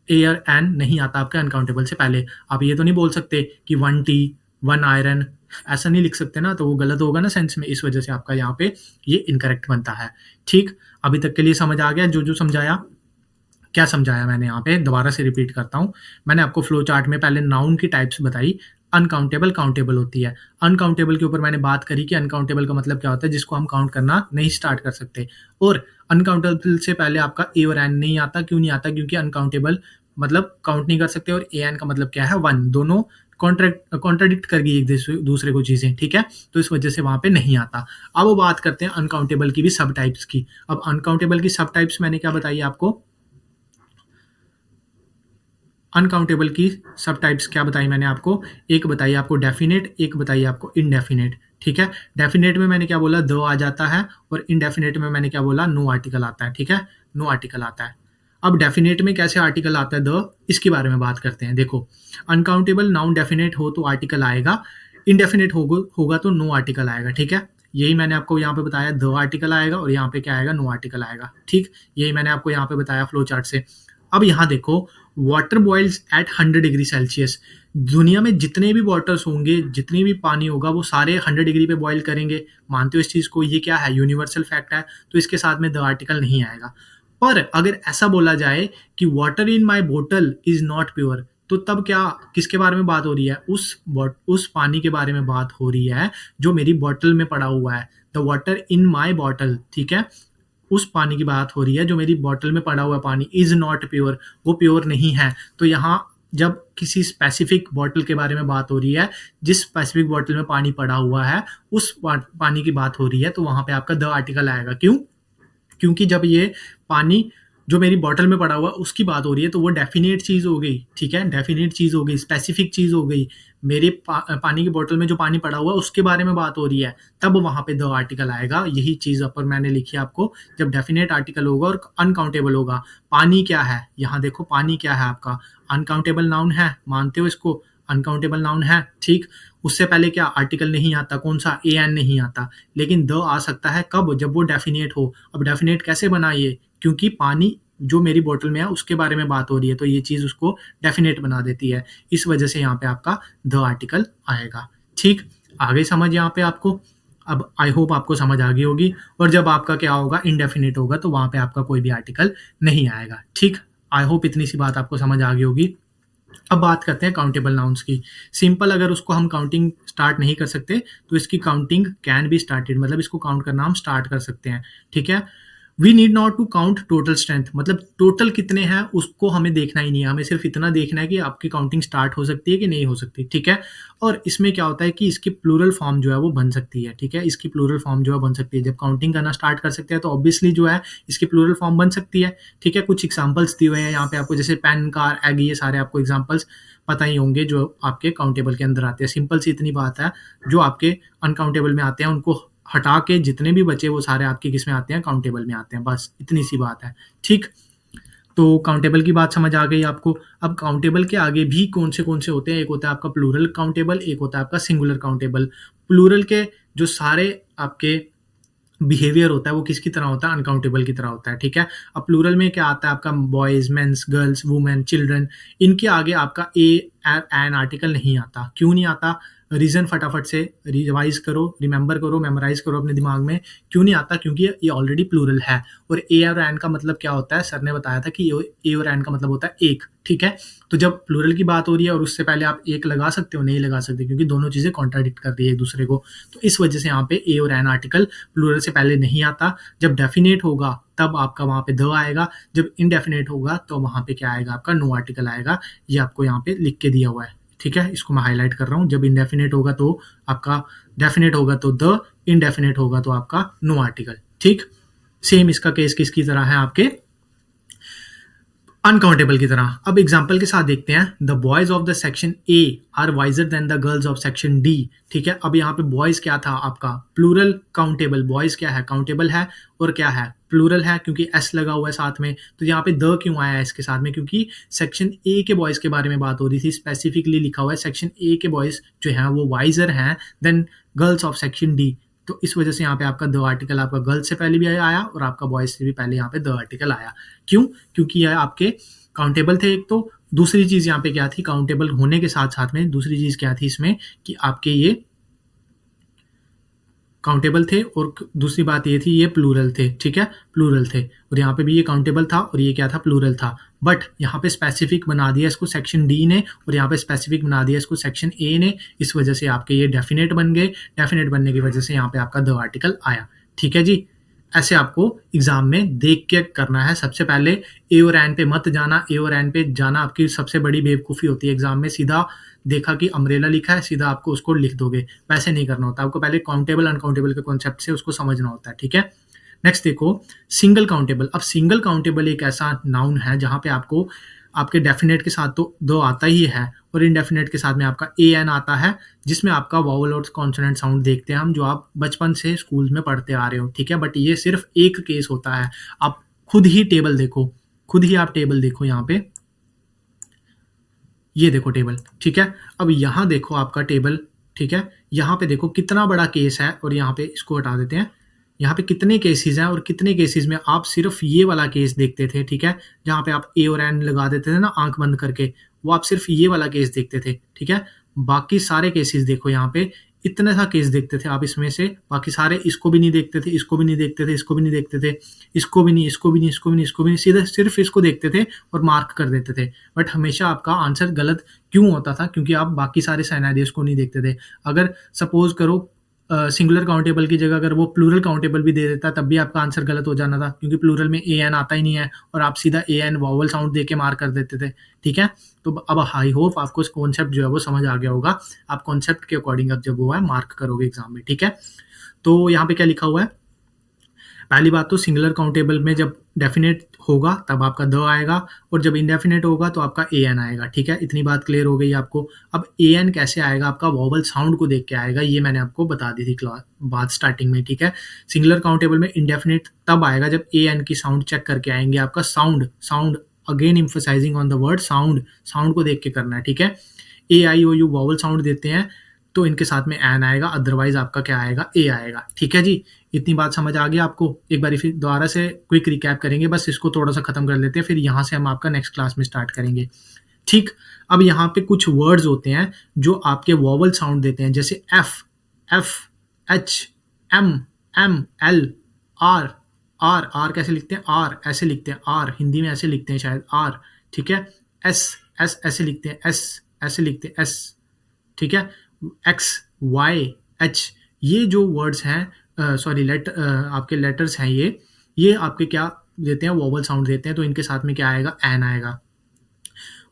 ए और एन नहीं आता आपके अनकाउंटेबल से पहले। आप ये तो नहीं बोल सकते कि 1 टी, 1 आयरन ऐसा नहीं लिख सकते ना, तो वो गलत होगा ना सेंस में, इस वजह से आपका यहाँ पे ये इनकरेक्ट बनता है। ठीक, अभी तक के लिए समझ आ गया जो समझाया? क्या समझाया मैंने यहाँ पे? दोबारा से रिपीट करता हूँ। मैंने आपको फ्लो चार्ट में पहले नाउन की टाइप्स बताई, अनकाउंटेबल, काउंटेबल होती है। अनकाउंटेबल के ऊपर मैंने बात करी कि अनकाउंटेबल का मतलब क्या होता है, जिसको हम काउंट करना नहीं स्टार्ट कर सकते और अनकाउंटेबल से पहले आपका ए और एन नहीं आता, क्यों नहीं आता? क्योंकि अनकाउंटेबल मतलब काउंट नहीं कर सकते और ए एन का मतलब क्या है? 1 दोनों कॉन्ट्राडिक्ट करेगी एक दूसरे को चीज़ें, ठीक है? तो इस वजह से वहाँ पे नहीं आता। अब बात करते हैं अनकाउंटेबल की भी सब टाइप्स की। अब अनकाउंटेबल की सब टाइप्स मैंने क्या बताई आपको? अनकाउंटेबल की सब टाइप्स क्या बताई मैंने आपको? एक बताई आपको डेफिनेट, एक बताई आपको इनडेफिनेट, ठीक है? डेफिनेट में मैंने क्या बोला? द आ जाता है और इनडेफिनेट में मैंने क्या बोला? नो आर्टिकल आता है, ठीक है? नो आर्टिकल आता है। अब डेफिनेट में कैसे आर्टिकल आता है द, इसके बारे में बात करते हैं। देखो, अनकाउंटेबल नाउन डेफिनेट हो तो आर्टिकल आएगा, इनडेफिनेट होगा तो नो आर्टिकल आएगा, ठीक है? यही मैंने आपको यहाँ पे बताया, द आर्टिकल आएगा और यहाँ पे क्या आएगा? नो आर्टिकल आएगा, ठीक? यही मैंने आपको यहाँ पे बताया फ्लो चार्ट से। अब यहाँ देखो, water boils at 100 degree celsius. दुनिया में जितने भी वाटर्स होंगे, जितनी भी पानी होगा, वो सारे 100 डिग्री पे बॉयल करेंगे। मानते हो इस चीज़ को? ये क्या है? यूनिवर्सल फैक्ट है, तो इसके साथ में द आर्टिकल नहीं आएगा। पर अगर ऐसा बोला जाए कि वाटर इन माई बोतल इज नॉट प्योर, तो तब क्या, किसके बारे में बात हो रही है? उस पानी के बारे में बात हो रही है जो मेरी बॉटल में पड़ा हुआ है। The water in my bottle, ठीक है? उस पानी की बात हो रही है जो मेरी बॉटल में पड़ा हुआ पानी इज नॉट प्योर, वो प्योर नहीं है। तो यहाँ जब किसी स्पेसिफिक बॉटल के बारे में बात हो रही है, जिस स्पेसिफिक बॉटल में पानी पड़ा हुआ है, उस पानी की बात हो रही है, तो वहां पे आपका द आर्टिकल आएगा। क्यों? क्योंकि जब ये पानी जो मेरी बॉटल में पड़ा हुआ उसकी बात हो रही है, तो वो डेफिनेट चीज़ हो गई, ठीक है? डेफिनेट चीज़ हो गई, स्पेसिफिक चीज़ हो गई। मेरे पानी की बॉटल में जो पानी पड़ा हुआ है उसके बारे में बात हो रही है, तब वहाँ पे द आर्टिकल आएगा। यही चीज़ ऊपर मैंने लिखी है आपको, जब डेफिनेट आर्टिकल होगा और अनकाउंटेबल होगा। पानी क्या है? यहाँ देखो, पानी क्या है आपका? अनकाउंटेबल नाउन है, मानते हो इसको? अनकाउंटेबल नाउन है, ठीक? उससे पहले क्या आर्टिकल नहीं आता, कौन सा? ए एन नहीं आता, लेकिन द आ सकता है कब? जब वो डेफिनेट हो। अब डेफिनेट कैसे बना ये? क्योंकि पानी जो मेरी बॉटल में है उसके बारे में बात हो रही है, तो ये चीज़ उसको डेफिनेट बना देती है। इस वजह से यहाँ पे आपका द आर्टिकल आएगा, ठीक? आ गई समझ यहाँ पे आपको? अब आई होप आपको समझ आ गई होगी। और जब आपका क्या होगा? इनडेफिनेट होगा, तो वहाँ पे आपका कोई भी आर्टिकल नहीं आएगा, ठीक? आई होप इतनी सी बात आपको समझ आ गई होगी। अब बात करते हैं काउंटेबल नाउन्स की। सिंपल, अगर उसको हम काउंटिंग स्टार्ट नहीं कर सकते, तो इसकी काउंटिंग कैन बी स्टार्टेड, मतलब इसको काउंट करना हम स्टार्ट कर सकते हैं, ठीक है? We need not to count total strength, मतलब टोटल कितने हैं उसको हमें देखना ही नहीं है, हमें सिर्फ इतना देखना है कि आपकी काउंटिंग स्टार्ट हो सकती है कि नहीं हो सकती, ठीक है? और इसमें क्या होता है कि इसकी प्लूरल फॉर्म जो है वो बन सकती है, ठीक है? इसकी प्लूरल फॉर्म जो है बन सकती है। जब काउंटिंग करना स्टार्ट कर सकते हैं तो ऑब्वियसली जो है इसकी प्लूरल फॉर्म बन सकती है, ठीक है? कुछ एग्जांपल्स दिए हुए हैं यहाँ पे आपको, जैसे पेन, कार, एग, ये सारे आपको एग्जांपल्स पता ही होंगे जो आपके काउंटेबल के अंदर आते हैं। सिंपल सी इतनी बात है, जो आपके अनकाउंटेबल में आते हैं उनको हटा के जितने भी बचे वो सारे आपके किस में आते हैं? काउंटेबल में आते हैं, बस इतनी सी बात है, ठीक? तो काउंटेबल की बात समझ आ गई आपको। अब काउंटेबल के आगे भी कौन से होते हैं? एक होता है आपका प्लूरल काउंटेबल, एक होता है आपका सिंगुलर काउंटेबल। प्लूरल के जो सारे आपके बिहेवियर होता है वो किसकी तरह होता है? अनकाउंटेबल की तरह होता है, ठीक है? अब प्लूरल में क्या आता है आपका? Boys, mens, girls, women, children. इनके आगे आपका ए एन आर्टिकल नहीं आता। क्यों नहीं आता? रीज़न फटाफट से रिवाइज़ करो, रिमेंबर करो, मेमोराइज़ करो अपने दिमाग में। क्यों नहीं आता? क्योंकि ये ऑलरेडी प्लूरल है और ए और एन का मतलब क्या होता है? सर ने बताया था कि ए और एन का मतलब होता है एक, ठीक है? तो जब प्लूरल की बात हो रही है और उससे पहले आप एक लगा सकते हो? नहीं लगा सकते, क्योंकि दोनों चीज़ें कॉन्ट्राडिक्ट कर रही है एक-दूसरे को। तो इस वजह से यहाँ पे ए और एन आर्टिकल प्लूरल से पहले नहीं आता। जब डेफिनेट होगा तब आपका वहाँ पे द आएगा, जब इनडेफिनेट होगा तो वहाँ पे क्या आएगा? आपका नो आर्टिकल आएगा। ये आपको यहाँ पे लिख के दिया हुआ है, ठीक है? इसको मैं हाइलाइट कर रहा हूँ। जब इनडेफिनेट होगा तो आपका डेफिनेट होगा तो द, इनडेफिनेट होगा तो आपका नो आर्टिकल, ठीक? सेम इसका केस किसकी तरह है? आपके अनकाउंटेबल की तरह। अब एग्जाम्पल के साथ देखते हैं। The boys of the section A R visor then the girls of section D, ठीक है? अब यहाँ पे बॉयज क्या था? आपका प्लूरल काउंटेबल। बॉयज क्या है? काउंटेबल है और क्या है? प्लूरल है, क्योंकि एस लगा हुआ है साथ में। तो यहाँ पे द क्यों आया है इसके साथ में? क्योंकि सेक्शन ए के बॉयज के बारे में बात हो रही थी। स्पेसिफिकली लिखा हुआ है सेक्शन ए के बॉयज जो हैं वो वाइजर हैं than girls of section D. तो इस वजह से यहाँ पे आपका द आर्टिकल आपका गर्ल्स से पहले भी आया और आपका बॉयज से भी पहले यहाँ पे द आर्टिकल आया। क्यों? क्योंकि यह आपके काउंटेबल थे एक तो। दूसरी चीज़ यहाँ पे क्या थी? काउंटेबल होने के साथ-साथ में दूसरी चीज़ क्या थी इसमें कि आपके ये काउंटेबल थे और दूसरी बात ये थी ये प्लूरल थे, ठीक है? प्लूरल थे और यहाँ पे भी ये काउंटेबल था और ये क्या था? प्लूरल था। बट यहाँ पे स्पेसिफिक बना दिया इसको सेक्शन डी ने और यहाँ पे स्पेसिफिक बना दिया इसको सेक्शन ए ने। इस वजह से आपके ये डेफिनेट बन गए। डेफिनेट बनने की वजह से यहाँ पे आपका द आर्टिकल आया, ठीक है जी? ऐसे आपको एग्जाम में देख के करना है। सबसे पहले ए और एन पे मत जाना। ए और एन पे जाना आपकी सबसे बड़ी बेवकूफ़ी होती है एग्जाम में। सीधा देखा कि अम्ब्रेला लिखा है, सीधा आपको उसको लिख दोगे। वैसे नहीं करना होता, आपको पहले काउंटेबल अनकाउंटेबल के कॉन्सेप्ट से उसको समझना होता है, ठीक है? नेक्स्ट देखो सिंगल काउंटेबल। अब सिंगल काउंटेबल एक ऐसा नाउन है जहाँ पे आपको आपके डेफिनेट के साथ तो दो आता ही है और इनडेफिनेट के साथ में आपका ए एन आता है, जिसमें आपका वावल और कॉन्सोनेंट साउंड देखते हैं हम, जो आप बचपन से स्कूल में पढ़ते आ रहे हो, ठीक है? बट ये सिर्फ एक केस होता है। आप खुद ही टेबल देखो, खुद ही आप टेबल देखो यहाँ पे, ये देखो टेबल, ठीक है? अब यहाँ देखो आपका टेबल, ठीक है? यहाँ पे देखो कितना बड़ा केस है और यहाँ पे इसको हटा देते हैं। यहाँ पे कितने केसेस हैं और कितने केसेस में आप सिर्फ ये वाला केस देखते थे, ठीक है? जहाँ पे आप ए और एन लगा देते थे ना आंख बंद करके, वो आप सिर्फ ये वाला केस देखते थे, ठीक है? बाकी सारे केसेस देखो यहाँ पे, इतने सा केस देखते थे आप इसमें से, बाकी सारे इसको भी नहीं देखते थे, इसको भी नहीं देखते थे, इसको भी नहीं देखते थे, इसको भी नहीं, इसको भी नहीं, इसको भी नहीं, इसको भी नहीं, सीधे सिर्फ इसको देखते थे और मार्क कर देते थे। बट हमेशा आपका आंसर गलत क्यों होता था? क्योंकि आप बाकी सारे सिनेरियोस को नहीं देखते थे। अगर सपोज करो सिंगुलर काउंटेबल की जगह अगर वो प्लूरल काउंटेबल भी दे देता तब भी आपका आंसर गलत हो जाना था, क्योंकि प्लूरल में ए एन आता ही नहीं है और आप सीधा ए एन वावल साउंड दे के मार्क कर देते थे, ठीक है? तो अब आई होप आपको कॉन्सेप्ट जो है वो समझ आ गया होगा। आप कॉन्सेप्ट के अकॉर्डिंग अब जब वो है मार्क करोगे एग्जाम में, ठीक है? तो यहाँ पे क्या लिखा हुआ है? पहली बात तो सिंगुलर काउंटेबल में जब डेफिनेट होगा तब आपका द आएगा और जब इनडेफिनेट होगा तो आपका ए एन आएगा, ठीक है? इतनी बात क्लियर हो गई आपको। अब ए एन कैसे आएगा? आपका वॉवल साउंड को देख के आएगा, ये मैंने आपको बता दी थी बात स्टार्टिंग में, ठीक है? सिंगुलर काउंटेबल में इनडेफिनेट तब आएगा जब ए एन की साउंड चेक करके आएंगे। आपका sound again emphasising on the word sound को देख के करना है, ठीक है? ए आई ओ यू वॉवल साउंड देते हैं तो इनके साथ में एन आएगा, अदरवाइज आपका क्या आएगा? ए आएगा, ठीक है जी? इतनी बात समझ आ गई आपको? एक बार फिर दोबारा से क्विक रिकैप करेंगे, बस इसको थोड़ा सा खत्म कर लेते हैं, फिर यहाँ से हम आपका नेक्स्ट क्लास में स्टार्ट करेंगे, ठीक? अब यहाँ पे कुछ वर्ड्स होते हैं जो आपके वॉवल साउंड देते हैं, जैसे F, H, M, L, R कैसे लिखते हैं? आर ऐसे लिखते हैं, आर हिंदी में ऐसे लिखते हैं शायद, आर, ठीक है? एस ऐसे लिखते हैं, एस ऐसे लिखते हैं, एस, ठीक है? एक्स, वाई, एच, ये जो वर्ड्स हैं सॉरी आपके लेटर्स हैं, ये आपके क्या देते हैं? वॉवल साउंड देते हैं, तो इनके साथ में क्या आएगा? एन आएगा।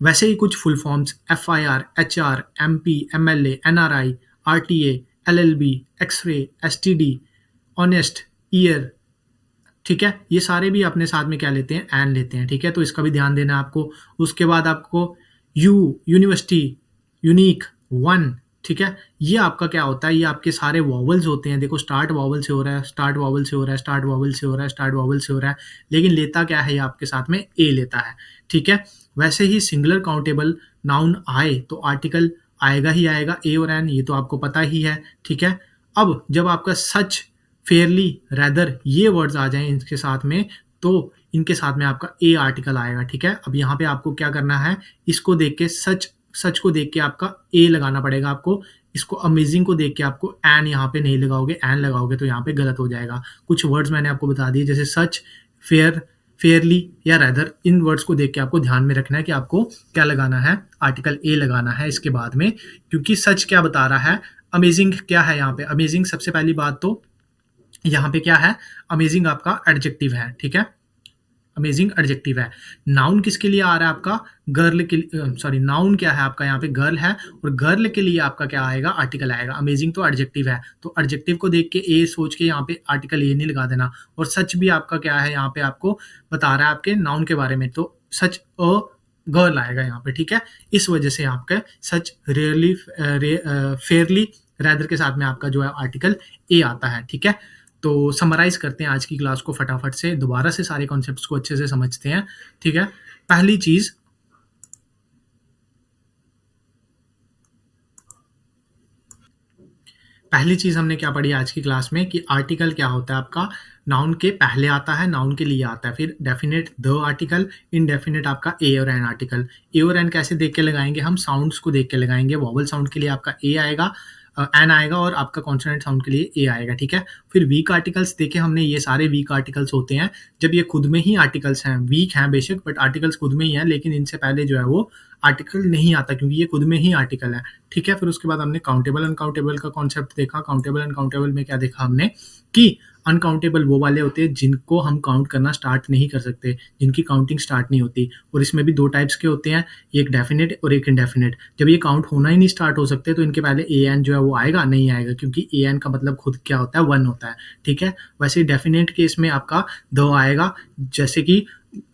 वैसे ही कुछ full forms FIR, HR, MP, MLA, NRI, RTA, LLB, x ray, STD, honest, year, ठीक है? ये सारे भी अपने साथ में क्या लेते हैं? एन लेते हैं, ठीक है? तो इसका भी ध्यान देना आपको। उसके बाद आपको यूनिवर्सिटी, यूनिक, वन, ठीक है? ये आपका क्या होता है? ये आपके सारे वॉवल्स होते हैं। देखो स्टार्ट वॉवल से हो रहा है, स्टार्ट वॉवल से हो रहा है, स्टार्ट वॉवल से हो रहा है, स्टार्ट वॉवल से हो रहा है, लेकिन लेता क्या है? ये आपके साथ में ए लेता है, ठीक है? वैसे ही सिंगुलर काउंटेबल नाउन आए तो आर्टिकल आएगा ही आएगा, ए और एन, ये तो आपको पता ही है, ठीक है? अब जब आपका सच, फेयरली, रेदर ये वर्ड्स आ जाएं इनके साथ में, तो इनके साथ में आपका ए आर्टिकल आएगा, ठीक है? अब यहाँ पे आपको क्या करना है? इसको देख के सच को देख के आपका ए लगाना पड़ेगा आपको। इसको अमेजिंग को देख के आपको एन यहाँ पे नहीं लगाओगे, एन लगाओगे तो यहाँ पे गलत हो जाएगा। कुछ वर्ड्स मैंने आपको बता दिए जैसे सच, फेयर, फेयरली या रेदर। इन वर्ड्स को देख के आपको ध्यान में रखना है कि आपको क्या लगाना है, आर्टिकल ए लगाना है इसके बाद में, क्योंकि सच क्या बता रहा है, अमेजिंग क्या है यहाँ पे। अमेजिंग सबसे पहली बात तो यहाँ पे क्या है, अमेजिंग आपका एडजेक्टिव है, ठीक है, अमेजिंग एडजेक्टिव है। नाउन किसके लिए आ रहा है आपका, गर्ल के लिए, सॉरी नाउन क्या है आपका यहाँ पे गर्ल है, और गर्ल के लिए आपका क्या आएगा, आर्टिकल आएगा। अमेजिंग तो एडजेक्टिव है, तो एडजेक्टिव को देख के ए सोच के यहाँ पे आर्टिकल ए नहीं लगा देना। और सच भी आपका क्या है, यहाँ पे आपको बता रहा है आपके नाउन के बारे में, तो सच अ गर्ल आएगा यहाँ पे, ठीक है। इस वजह से आपका सच, रेयरली, फेयरली, रैदर के साथ में आपका जो है आर्टिकल ए आता है, ठीक है। तो समराइज करते हैं आज की क्लास को फटाफट से, दोबारा से सारे कॉन्सेप्ट्स को अच्छे से समझते हैं, ठीक है। पहली चीज हमने क्या पढ़ी आज की क्लास में कि आर्टिकल क्या होता है आपका, नाउन के पहले आता है, नाउन के लिए आता है, फिर डेफिनेट द आर्टिकल, इनडेफिनेट आपका ए और एन आर्टिकल। ए और एन कैसे देख के लगाएंगे हम, साउंड्स को देख के लगाएंगे। वॉवल साउंड के लिए आपका ए आएगा, एन आएगा, और आपका कॉन्सोनेंट साउंड के लिए ए आएगा, ठीक है। फिर वीक आर्टिकल्स देखे हमने, ये सारे वीक आर्टिकल्स होते हैं जब ये खुद में ही आर्टिकल्स हैं, वीक हैं बेशक बट आर्टिकल्स खुद में ही हैं, लेकिन इनसे पहले जो है वो आर्टिकल नहीं आता क्योंकि ये खुद में ही आर्टिकल है, ठीक है। फिर उसके बाद हमने काउंटेबल अनकाउंटेबल का कॉन्सेप्ट देखा। काउंटेबल अनकाउंटेबल में क्या देखा हमने कि अनकाउंटेबल वो वाले होते हैं जिनको हम काउंट करना स्टार्ट नहीं कर सकते, जिनकी काउंटिंग स्टार्ट नहीं होती। और इसमें भी दो टाइप्स के होते हैं, एक डेफिनेट और एक इनडेफिनेट। जब ये काउंट होना ही नहीं स्टार्ट हो सकते तो इनके पहले ए एन जो है वो आएगा नहीं आएगा, क्योंकि ए एन का मतलब खुद क्या होता है, वन होता है, ठीक है। वैसे डेफिनेट केस में आपका द आएगा, जैसे कि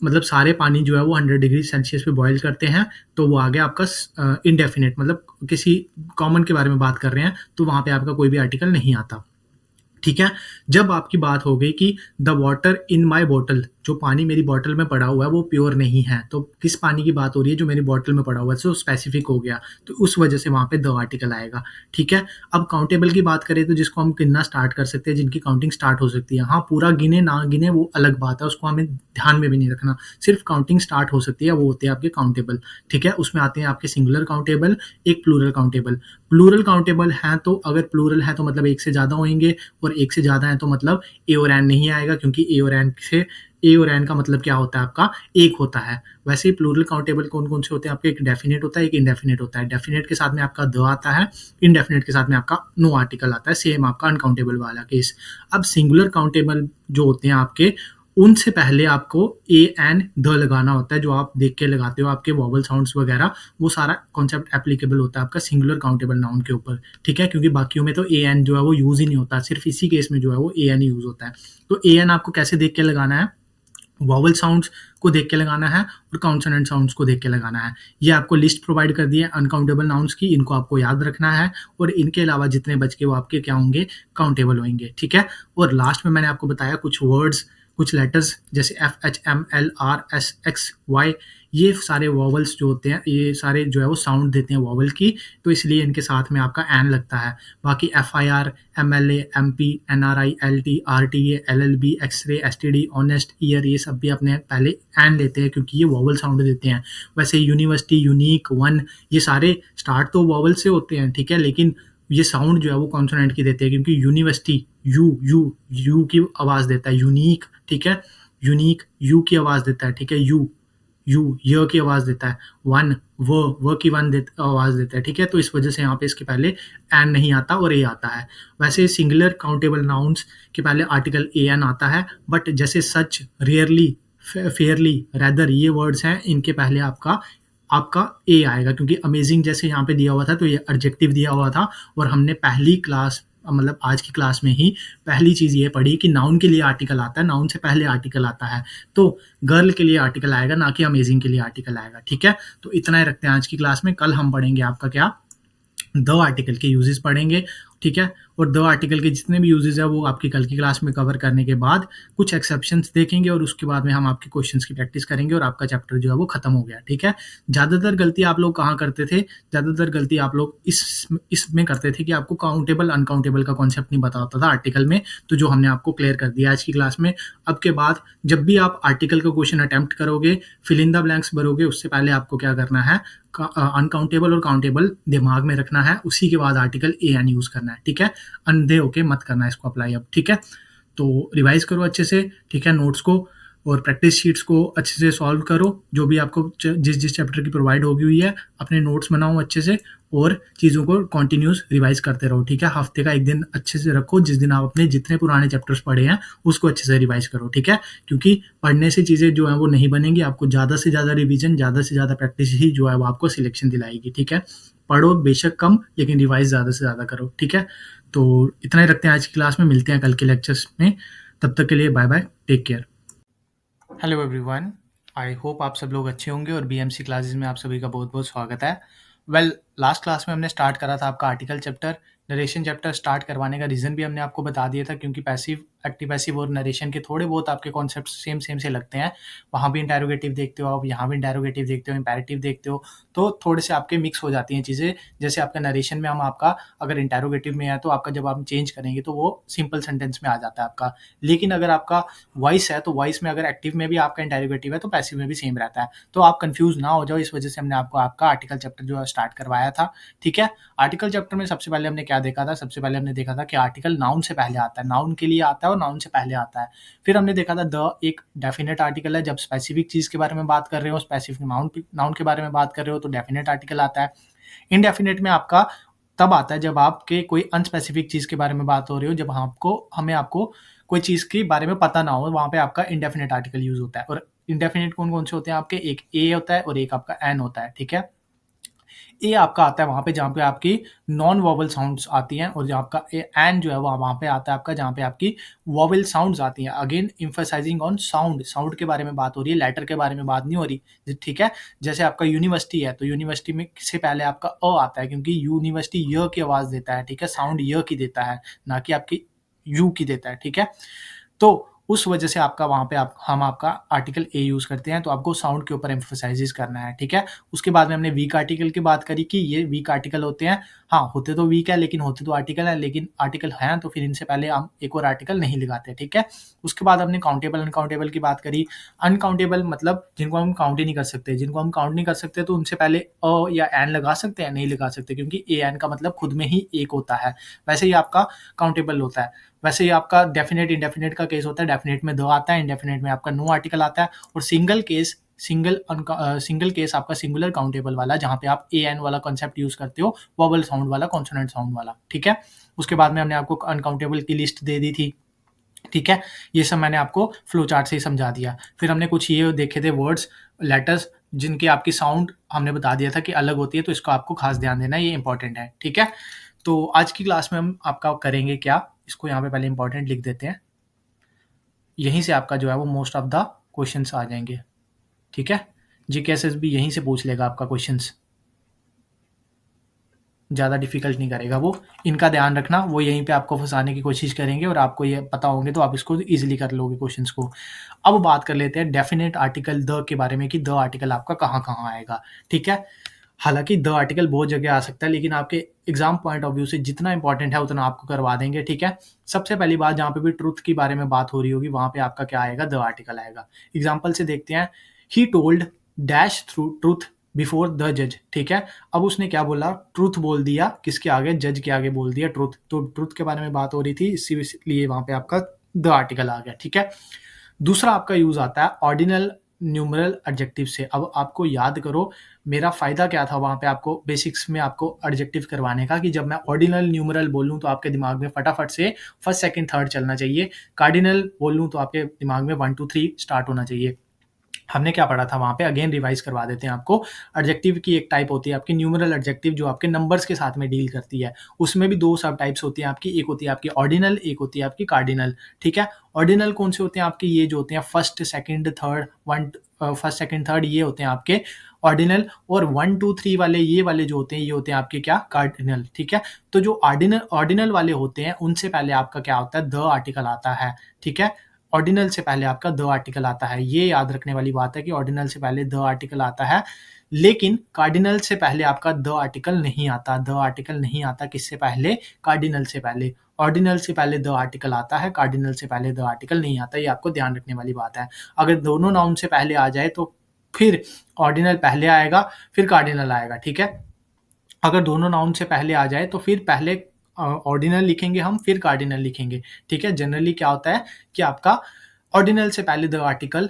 मतलब सारे पानी जो है वो 100 डिग्री सेल्सियस पे बॉईल करते हैं, तो वो आ गया आपका इनडेफिनेट, मतलब किसी कॉमन के बारे में बात कर रहे हैं, तो वहां पे आपका कोई भी आर्टिकल नहीं आता, ठीक है। जब आपकी बात हो गई कि the water in my bottle, जो पानी मेरी बॉटल में पड़ा हुआ है वो प्योर नहीं है, तो किस पानी की बात हो रही है, जो मेरी बॉटल में पड़ा हुआ है, तो स्पेसिफिक हो गया, तो उस वजह से वहां पे द आर्टिकल आएगा, ठीक है। अब काउंटेबल की बात करें तो जिसको हम गिनना स्टार्ट कर सकते हैं, जिनकी काउंटिंग स्टार्ट हो सकती है, हाँ पूरा गिने ना गिने वो अलग बात है, उसको हमें ध्यान में भी नहीं रखना, सिर्फ काउंटिंग स्टार्ट हो सकती है, वो होते हैं आपके काउंटेबल, ठीक है। उसमें आते हैं आपके सिंगुलर काउंटेबल, एक प्लूरल काउंटेबल। प्लूरल काउंटेबल है तो अगर प्लूरल है तो मतलब एक से ज्यादा होंगे, और एक से ज्यादा है तो मतलब ए और एन नहीं आएगा, क्योंकि ए और एन का मतलब क्या होता है आपका, एक होता है। वैसे ही प्लूरल काउंटेबल कौन कौन से होते हैं आपके, एक डेफिनेट होता है, एक इनडेफिनेट होता है। डेफिनेट के साथ में आपका द आता है, इनडेफिनेट के साथ में आपका नो आर्टिकल आता है, सेम आपका अनकाउंटेबल वाला केस। अब सिंगुलर काउंटेबल जो होते हैं आपके, उनसे पहले आपको ए एन द लगाना होता है, जो आप देख के लगाते हो आपके वॉवल साउंड्स वगैरह, वो सारा कॉन्सेप्ट एप्लीकेबल होता है आपका सिंगुलर काउंटेबल नाउन के ऊपर, ठीक है। क्योंकि बाकियों में तो ए एन जो है वो यूज ही नहीं होता, सिर्फ इसी केस में जो है वो ए एन यूज होता है। तो ए एन आपको कैसे देख के लगाना है, वॉवल साउंड्स को देख के लगाना है और कॉन्सोनेंट साउंड्स को देख के लगाना है। ये आपको लिस्ट प्रोवाइड कर दी है अनकाउंटेबल नाउन्स की, इनको आपको याद रखना है, और इनके अलावा जितने बच के वो आपके क्या होंगे, काउंटेबल होंगे, ठीक है। और लास्ट में मैंने आपको बताया कुछ वर्ड्स, कुछ लेटर्स जैसे F H M L R S X Y, ये सारे वॉवल्स जो होते हैं, ये सारे जो है वो साउंड देते हैं वॉवल की, तो इसलिए इनके साथ में आपका एन लगता है। बाकी F I R, M L A, M P, N R I, L T, R T A, L L B, X ray, S T D, honest, year, ये सब भी अपने पहले एन लेते हैं क्योंकि ये वॉवल साउंड देते हैं। वैसे यूनिवर्सिटी, यूनिक, वन, ये सारे स्टार्ट तो वॉवल से होते हैं, ठीक है, लेकिन ये साउंड जो है वो कॉन्सोनेंट की देते हैं, क्योंकि यूनिवर्सिटी यू यू यू की आवाज देता है, यूनिक, ठीक है, यूनिक यू की आवाज देता है, ठीक है, यू य की आवाज देता है, वन व की आवाज देता है, ठीक है। तो इस वजह से यहाँ पे इसके पहले एन नहीं आता और ए आता है। वैसे सिंगुलर काउंटेबल नाउन्स के पहले आर्टिकल ए एन आता है, बट जैसे सच, रियरली, फेयरली, रेदर, ये वर्ड्स हैं, इनके पहले आपका ए आएगा, क्योंकि अमेजिंग जैसे यहाँ पे दिया हुआ था तो ये एडजेक्टिव दिया हुआ था, और हमने पहली क्लास, मतलब आज की क्लास में ही पहली चीज ये पढ़ी कि नाउन के लिए आर्टिकल आता है, नाउन से पहले आर्टिकल आता है, तो गर्ल के लिए आर्टिकल आएगा, ना कि अमेजिंग के लिए आर्टिकल आएगा, ठीक है। तो इतना ही रखते हैं आज की क्लास में। कल हम पढ़ेंगे आपका क्या, द आर्टिकल के यूजेस पढ़ेंगे, ठीक है? और द आर्टिकल के जितने भी यूजेज़ है वो आपकी कल की क्लास में कवर करने के बाद कुछ एक्सेप्शंस देखेंगे और उसके बाद में हम आपके क्वेश्चंस की प्रैक्टिस करेंगे और आपका चैप्टर जो है वो खत्म हो गया, ठीक है? ज़्यादातर गलती आप लोग कहाँ करते थे? ज़्यादातर गलती आप लोग इसमें करते थे कि आपको काउंटेबल, अनकाउंटेबल का कॉन्सेप्ट नहीं पता होता था आर्टिकल में, तो जो हमने आपको क्लियर कर दिया आज की क्लास में। अब के बाद जब भी आप आर्टिकल का क्वेश्चन अटेम्प्ट करोगे, फिल इन द ब्लैंक्स भरोगे, उससे पहले आपको क्या करना है? अनकाउंटेबल और काउंटेबल दिमाग में रखना है, उसी के बाद आर्टिकल ए एन यूज़ करना है, ठीक है? अंधे होके मत करना है इसको अप्लाई अब, ठीक है? तो रिवाइज़ करो अच्छे से, ठीक है? नोट्स को और प्रैक्टिस शीट्स को अच्छे से सॉल्व करो, जो भी आपको जिस चैप्टर की प्रोवाइड होगी हुई है, अपने नोट्स बनाओ अच्छे से और चीज़ों को कंटिन्यूस रिवाइज़ करते रहो, ठीक है? हफ्ते का एक दिन अच्छे से रखो, जिस दिन आप अपने जितने पुराने चैप्टर्स पढ़े हैं, उसको अच्छे से रिवाइज़ करो, ठीक है? क्योंकि पढ़ने से चीज़ें जो हैं वो नहीं बनेंगी, आपको ज़्यादा से ज़्यादा रिवीजन, ज़्यादा से ज़्यादा प्रैक्टिस ही जो है वो आपको सिलेक्शन दिलाएगी, ठीक है? पढ़ो बेशक कम, लेकिन रिवाइज़ ज़्यादा से ज़्यादा करो, ठीक है? तो इतना ही रखते हैं आज की क्लास में, मिलते हैं कल के लेक्चर्स में, तब तक के लिए bye bye, take care. Hello everyone, I hope आप सब लोग अच्छे होंगे और बीएमसी क्लासेस में आप सभी का बहुत बहुत स्वागत है। लास्ट क्लास में हमने स्टार्ट करा था आपका article chapter. Narration chapter start करवाने का रीज़न भी हमने आपको बता दिया था, क्योंकि पैसिव, एक्टिव पैसिव और नरेशन के थोड़े बहुत आपके कॉन्सेप्ट सेम से लगते हैं। वहाँ भी इंटेरोगेटिव देखते हो आप, यहाँ भी इंटेरोगेटिव देखते हो, इंपेरेटिव देखते हो, तो थोड़े से आपके मिक्स हो जाती हैं चीज़ें। जैसे आपका नरेशन में हम आपका अगर इंटेरोगेटिव में है तो आपका जब आप चेंज करेंगे तो वो सिंपल सेंटेंस में आ जाता है आपका। लेकिन अगर आपका वॉइस है तो वॉइस में अगर एक्टिव में भी आपका इंटेरोगेटिव है तो पैसिव में भी सेम रहता है। तो आप कंफ्यूज ना हो जाओ, इस वजह से हमने आपको आपका आर्टिकल चैप्टर जो है स्टार्ट करवाया था, ठीक है? आर्टिकल चैप्टर में सबसे पहले हमने क्या देखा था? सबसे पहले हमने देखा था कि आर्टिकल नाउन से पहले आता है, नाउन के लिए आता है और नाउन से पहले आता है। फिर हमने देखा था द एक डेफिनेट आर्टिकल है, जब स्पेसिफिक चीज़ के बारे में बात कर रहे हो, स्पेसिफिक नाउन के बारे में बात कर रहे हो तो डेफिनेट आर्टिकल आता है। इनडेफिनेट में आपका तब आता है जब आपके कोई अनस्पेसिफिक चीज़ के बारे में बात हो रही हो, जब आपको कोई चीज़ के बारे में पता ना हो, वहाँ पे आपका इंडेफिनेट आर्टिकल यूज़ होता है। और इंडेफिनेट कौन-कौन से होते हैं आपके? एक ए होता है और एक आपका एन होता है, ठीक है? ए आपका आता है वहाँ पे जहाँ पे आपकी नॉन वोवेल साउंड्स आती हैं, और जहाँ आपका ए एन जो है वो वहाँ पे आता है आपका जहाँ पे आपकी वोवेल साउंड्स आती हैं। Again emphasising on sound, sound के बारे में बात हो रही है, लेटर के बारे में बात नहीं हो रही, ठीक है? जैसे आपका यूनिवर्सिटी है तो यूनिवर्सिटी में से पहले आपका अ आता है, क्योंकि यूनिवर्सिटी य की आवाज़ देता है, ठीक है? साउंड य की देता है, ना कि आपकी यू की देता है, ठीक है? तो उस वजह से आपका वहाँ पे हम आपका आर्टिकल ए यूज़ करते हैं, तो आपको साउंड के ऊपर एम्फसाइज़ करना है, ठीक है? उसके बाद में हमने वीक आर्टिकल की बात करी कि ये वीक आर्टिकल होते हैं। हाँ, होते तो वीक है लेकिन होते तो आर्टिकल है, लेकिन आर्टिकल हैं तो फिर इनसे पहले हम एक और आर्टिकल नहीं लगाते, ठीक है? उसके बाद हमने काउंटेबल, अनकाउंटेबल की बात करी। अनकाउंटेबल मतलब जिनको हम काउंट ही नहीं कर सकते, जिनको हम काउंट नहीं कर सकते तो उनसे पहले अ या एन लगा सकते हैं? नहीं लगा सकते, क्योंकि ए एन का मतलब खुद में ही एक होता है। वैसे ही आपका काउंटेबल होता है। वैसे ही आपका डेफिनेट, इंडेफिनेट का केस होता है। डेफिनेट में द आता है, इंडेफिनेट में आपका नो आर्टिकल आता है, और सिंगल केस आपका सिंगुलर काउंटेबल वाला, जहाँ पे आप ए एन वाला कॉन्सेप्ट यूज़ करते हो, वोवेल साउंड वाला, कॉन्सोनेंट साउंड वाला, ठीक है? उसके बाद में हमने आपको अनकाउंटेबल की लिस्ट दे दी थी, ठीक है? ये सब मैंने आपको फ्लो चार्ट से ही समझा दिया। फिर हमने कुछ ये देखे थे वर्ड्स, लेटर्स, जिनकी आपकी साउंड हमने बता दिया था कि अलग होती है, तो इसको आपको खास ध्यान देना है, ये इंपॉर्टेंट है, ठीक है? तो आज की क्लास में हम आपका करेंगे क्या? इसको यहाँ पे पहले इंपॉर्टेंट लिख देते हैं। यहीं से आपका जो है वो मोस्ट ऑफ द क्वेश्चंस आ जाएंगे, ठीक है? जीकेएसएस भी यहीं से पूछ लेगा आपका क्वेश्चंस, ज़्यादा डिफिकल्ट नहीं करेगा वो। इनका ध्यान रखना, वो यहीं पे आपको फंसाने की कोशिश करेंगे और आपको ये पता होंगे तो आप इसको ईजिली कर लोगे क्वेश्चंस को। अब बात कर लेते हैं डेफिनेट आर्टिकल द के बारे में कि द आर्टिकल आपका कहाँ-कहाँ आएगा, ठीक है? हालाँकि द आर्टिकल बहुत जगह आ सकता है, लेकिन आपके एग्ज़ाम पॉइंट ऑफ व्यू से जितना इंपॉर्टेंट है उतना आपको करवा देंगे, ठीक है? सबसे पहली बात, जहाँ पे भी ट्रुथ के बारे में बात हो रही होगी वहाँ पे आपका क्या आएगा? द आर्टिकल आएगा। एग्ज़ाम्पल से देखते हैं, he told dash through truth before the जज, ठीक है? अब उसने क्या बोला? ट्रुथ बोल दिया, किसके आगे? जज के आगे बोल दिया ट्रुथ। तो ट्रुथ के बारे में बात हो रही थी, इसीलिए वहाँ पे आपका द आर्टिकल आ गया, ठीक है? दूसरा आपका यूज़ आता है ऑर्डिनल न्यूमरल एडजेक्टिव से। अब आपको याद करो, मेरा फ़ायदा क्या था वहाँ पे आपको बेसिक्स में आपको एडजेक्टिव करवाने का, कि जब मैं ऑर्डिनल न्यूमरल बोलूँ तो आपके दिमाग में फटाफट से फर्स्ट, सेकंड, थर्ड चलना चाहिए। कार्डिनल बोलूँ तो आपके दिमाग में 1, 2, 3 स्टार्ट होना चाहिए। हमने क्या पढ़ा था वहाँ पे? अगेन रिवाइज करवा देते हैं आपको। एडजेक्टिव की एक टाइप होती है आपकी न्यूमरल एडजेक्टिव, जो आपके नंबर्स के साथ में डील करती है। उसमें भी 2 सब टाइप्स होती हैं आपकी, एक होती है आपकी ऑर्डिनल, एक होती है आपकी कार्डिनल, ठीक है? ऑर्डिनल कौन से होते हैं आपके? ये जो होते हैं first, second, third, first, second, third ये होते हैं आपके ऑर्डिनल, और 1, 2, 3 वाले ये वाले जो होते हैं, ये होते हैं आपके क्या कार्डिनल, ठीक है। तो जो ऑर्डिनल ऑर्डिनल वाले होते हैं उनसे पहले आपका क्या होता है, द आर्टिकल आता है, ठीक है। ऑर्डिनल से पहले आपका द आर्टिकल आता है, ये याद रखने वाली बात है कि ऑर्डिनल से पहले द आर्टिकल आता है, लेकिन कार्डिनल से पहले आपका द आर्टिकल नहीं आता। द आर्टिकल नहीं आता किससे पहले, कार्डिनल से पहले। ऑर्डिनल से पहले द आर्टिकल आता है, कार्डिनल से पहले द आर्टिकल नहीं आता, ये आपको ध्यान रखने वाली बात है। अगर दोनों नाउन से पहले आ जाए तो फिर ऑर्डिनल पहले आएगा, फिर कार्डिनल आएगा, ठीक है। अगर दोनों नाउन से पहले आ जाए तो फिर पहले ऑर्डिनल लिखेंगे हम, फिर कार्डिनल लिखेंगे, ठीक है। जनरली क्या होता है कि आपका ऑर्डिनल से पहले द आर्टिकल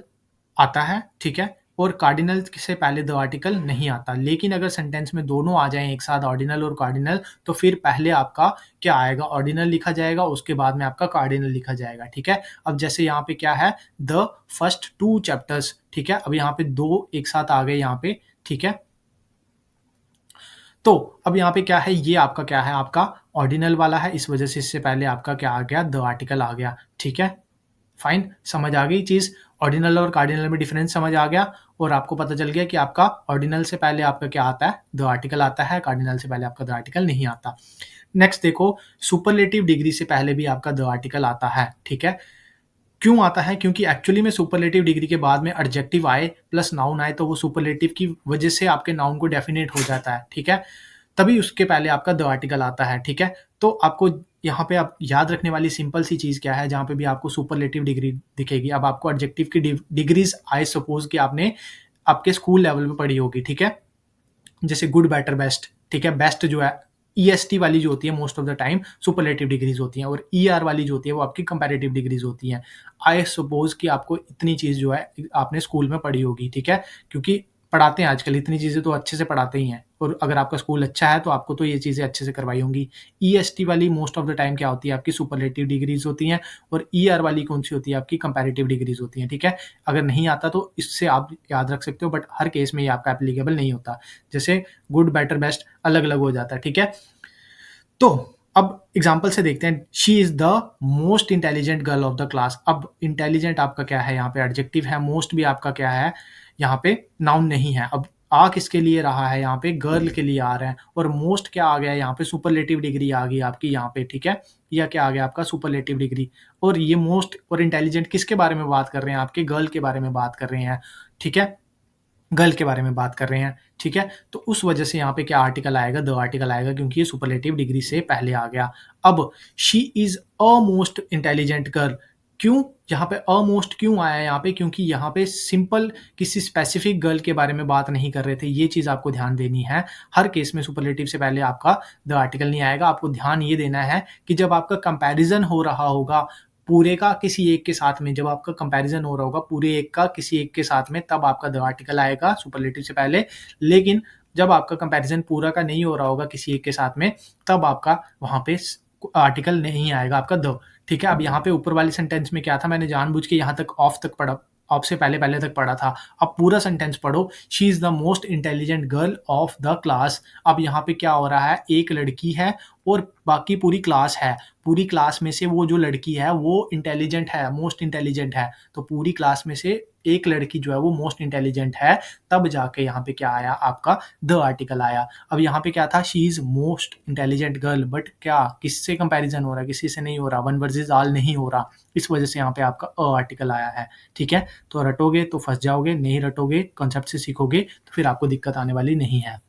आता है, ठीक है, और कार्डिनल से पहले द आर्टिकल नहीं आता। लेकिन अगर सेंटेंस में दोनों आ जाएँ एक साथ, ऑर्डिनल और कार्डिनल, तो फिर पहले आपका क्या आएगा, ऑर्डिनल लिखा जाएगा, उसके बाद में आपका कार्डिनल लिखा जाएगा, ठीक है। अब जैसे यहाँ पे क्या है, द फर्स्ट 2 चैप्टर्स, ठीक है। अब यहाँ पे 2 एक साथ आ गए यहाँ पे, ठीक है। तो अब यहाँ पे क्या है, ये आपका क्या है, आपका ऑर्डिनल वाला है, इस वजह से इससे पहले आपका क्या आ गया, द आर्टिकल आ गया, ठीक है। फाइन, समझ आ गई चीज़। ऑर्डिनल और कार्डिनल में डिफरेंस समझ आ गया, और आपको पता चल गया कि आपका ऑर्डिनल से पहले आपका क्या आता है, द आर्टिकल आता है, कार्डिनल से पहले आपका द आर्टिकल नहीं आता। नेक्स्ट देखो, सुपरलेटिव डिग्री से पहले भी आपका द आर्टिकल आता है, ठीक है। क्यों आता है? क्योंकि एक्चुअली में सुपरलेटिव डिग्री के बाद में एडजेक्टिव आए प्लस नाउन आए, तो वो सुपरलेटिव की वजह से आपके नाउन को डेफिनेट हो जाता है, ठीक है। तभी उसके पहले आपका द आर्टिकल आता है, ठीक है। तो आपको यहाँ पे आप याद रखने वाली सिंपल सी चीज़ क्या है, जहाँ पे भी आपको सुपरलेटिव डिग्री दिखेगी, अब आपको एडजेक्टिव की डिग्रीज आई सपोज कि आपने आपके स्कूल लेवल पे पढ़ी होगी, ठीक है। जैसे गुड, बेटर, बेस्ट, ठीक है। बेस्ट जो है ईएसटी वाली जो होती है most of the time superlative degrees होती हैं, और ईआर वाली जो होती है वो आपकी कंपैरेटिव डिग्रीज होती हैं। आई सपोज कि आपको इतनी चीज़ जो है आपने स्कूल में पढ़ी होगी, ठीक है, क्योंकि पढ़ाते हैं आजकल इतनी चीज़ें तो अच्छे से पढ़ाते ही हैं, और अगर आपका स्कूल अच्छा है तो आपको तो ये चीज़ें अच्छे से करवाई होंगी। ईएसटी वाली मोस्ट ऑफ द टाइम क्या होती है, आपकी सुपरलेटिव डिग्रीज होती हैं, और ईआर वाली कौन सी होती है, आपकी कंपैरेटिव डिग्रीज होती हैं, ठीक है। अगर नहीं आता तो इससे आप याद रख सकते हो, बट हर केस में ये आपका एप्लीकेबल नहीं होता। जैसे गुड, बेटर, बेस्ट अलग-अलग हो जाता है, ठीक है। तो अब एग्जाम्पल से देखते हैं, she is the most intelligent girl of the class. अब इंटेलिजेंट आपका क्या है, यहाँ पे एडजेक्टिव है, मोस्ट भी आपका क्या है, यहाँ पे नाउन नहीं है। अब आ किसके लिए रहा है, यहाँ पे गर्ल के लिए आ रहा है, और मोस्ट क्या आ गया, यहाँ पे सुपरलेटिव डिग्री आ गई आपकी यहाँ पे, ठीक है। या क्या आ गया आपका सुपरलेटिव डिग्री, और ये मोस्ट और इंटेलिजेंट किसके बारे में बात कर रहे हैं, आपके गर्ल के बारे में बात कर रहे हैं, ठीक है। गर्ल के बारे में बात कर रहे हैं, ठीक है। तो उस वजह से यहाँ पे क्या आर्टिकल आएगा, द आर्टिकल आएगा, क्योंकि ये सुपरलेटिव डिग्री से पहले आ गया। अब she is a most intelligent girl, क्यों यहाँ पे अ मोस्ट क्यों आया है यहाँ पे, क्योंकि यहाँ पे सिंपल किसी स्पेसिफिक गर्ल के बारे में बात नहीं कर रहे थे, ये चीज़ आपको ध्यान देनी है। हर केस में सुपरलेटिव से पहले आपका द आर्टिकल नहीं आएगा। आपको ध्यान ये देना है कि जब आपका कंपैरिजन हो रहा होगा पूरे का किसी एक के साथ में, जब आपका कंपैरिजन हो रहा होगा पूरे एक का किसी एक के साथ में, तब आपका द आर्टिकल आएगा सुपरलेटिव से पहले। लेकिन जब आपका कंपैरिजन पूरा का नहीं हो रहा होगा किसी एक के साथ में, तब आपका वहाँ पे आर्टिकल नहीं आएगा आपका द, ठीक है। अब यहाँ पे ऊपर वाले सेंटेंस में क्या था, मैंने जानबूझ के यहाँ तक ऑफ तक पढ़ा, ऑफ से पहले पहले तक पढ़ा था। अब पूरा सेंटेंस पढ़ो, she is the most intelligent girl of the class. अब यहाँ पे क्या हो रहा है, एक लड़की है और बाकी पूरी क्लास है। पूरी क्लास में से वो जो लड़की है वो इंटेलिजेंट है, मोस्ट इंटेलिजेंट है, तो पूरी क्लास में से एक लड़की जो है वो मोस्ट इंटेलिजेंट है, तब जाके यहाँ पे क्या आया, आपका द आर्टिकल आया। अब यहाँ पे क्या था, she is most intelligent girl, but क्या किससे कंपैरिजन हो रहा है, किसी से नहीं हो रहा, वन वर्सेस ऑल नहीं हो रहा, इस वजह से यहाँ पे आपका अ आर्टिकल आया है, ठीक है। तो रटोगे तो फंस जाओगे, नहीं रटोगे कॉन्सेप्ट से सीखोगे तो फिर आपको दिक्कत आने वाली नहीं है।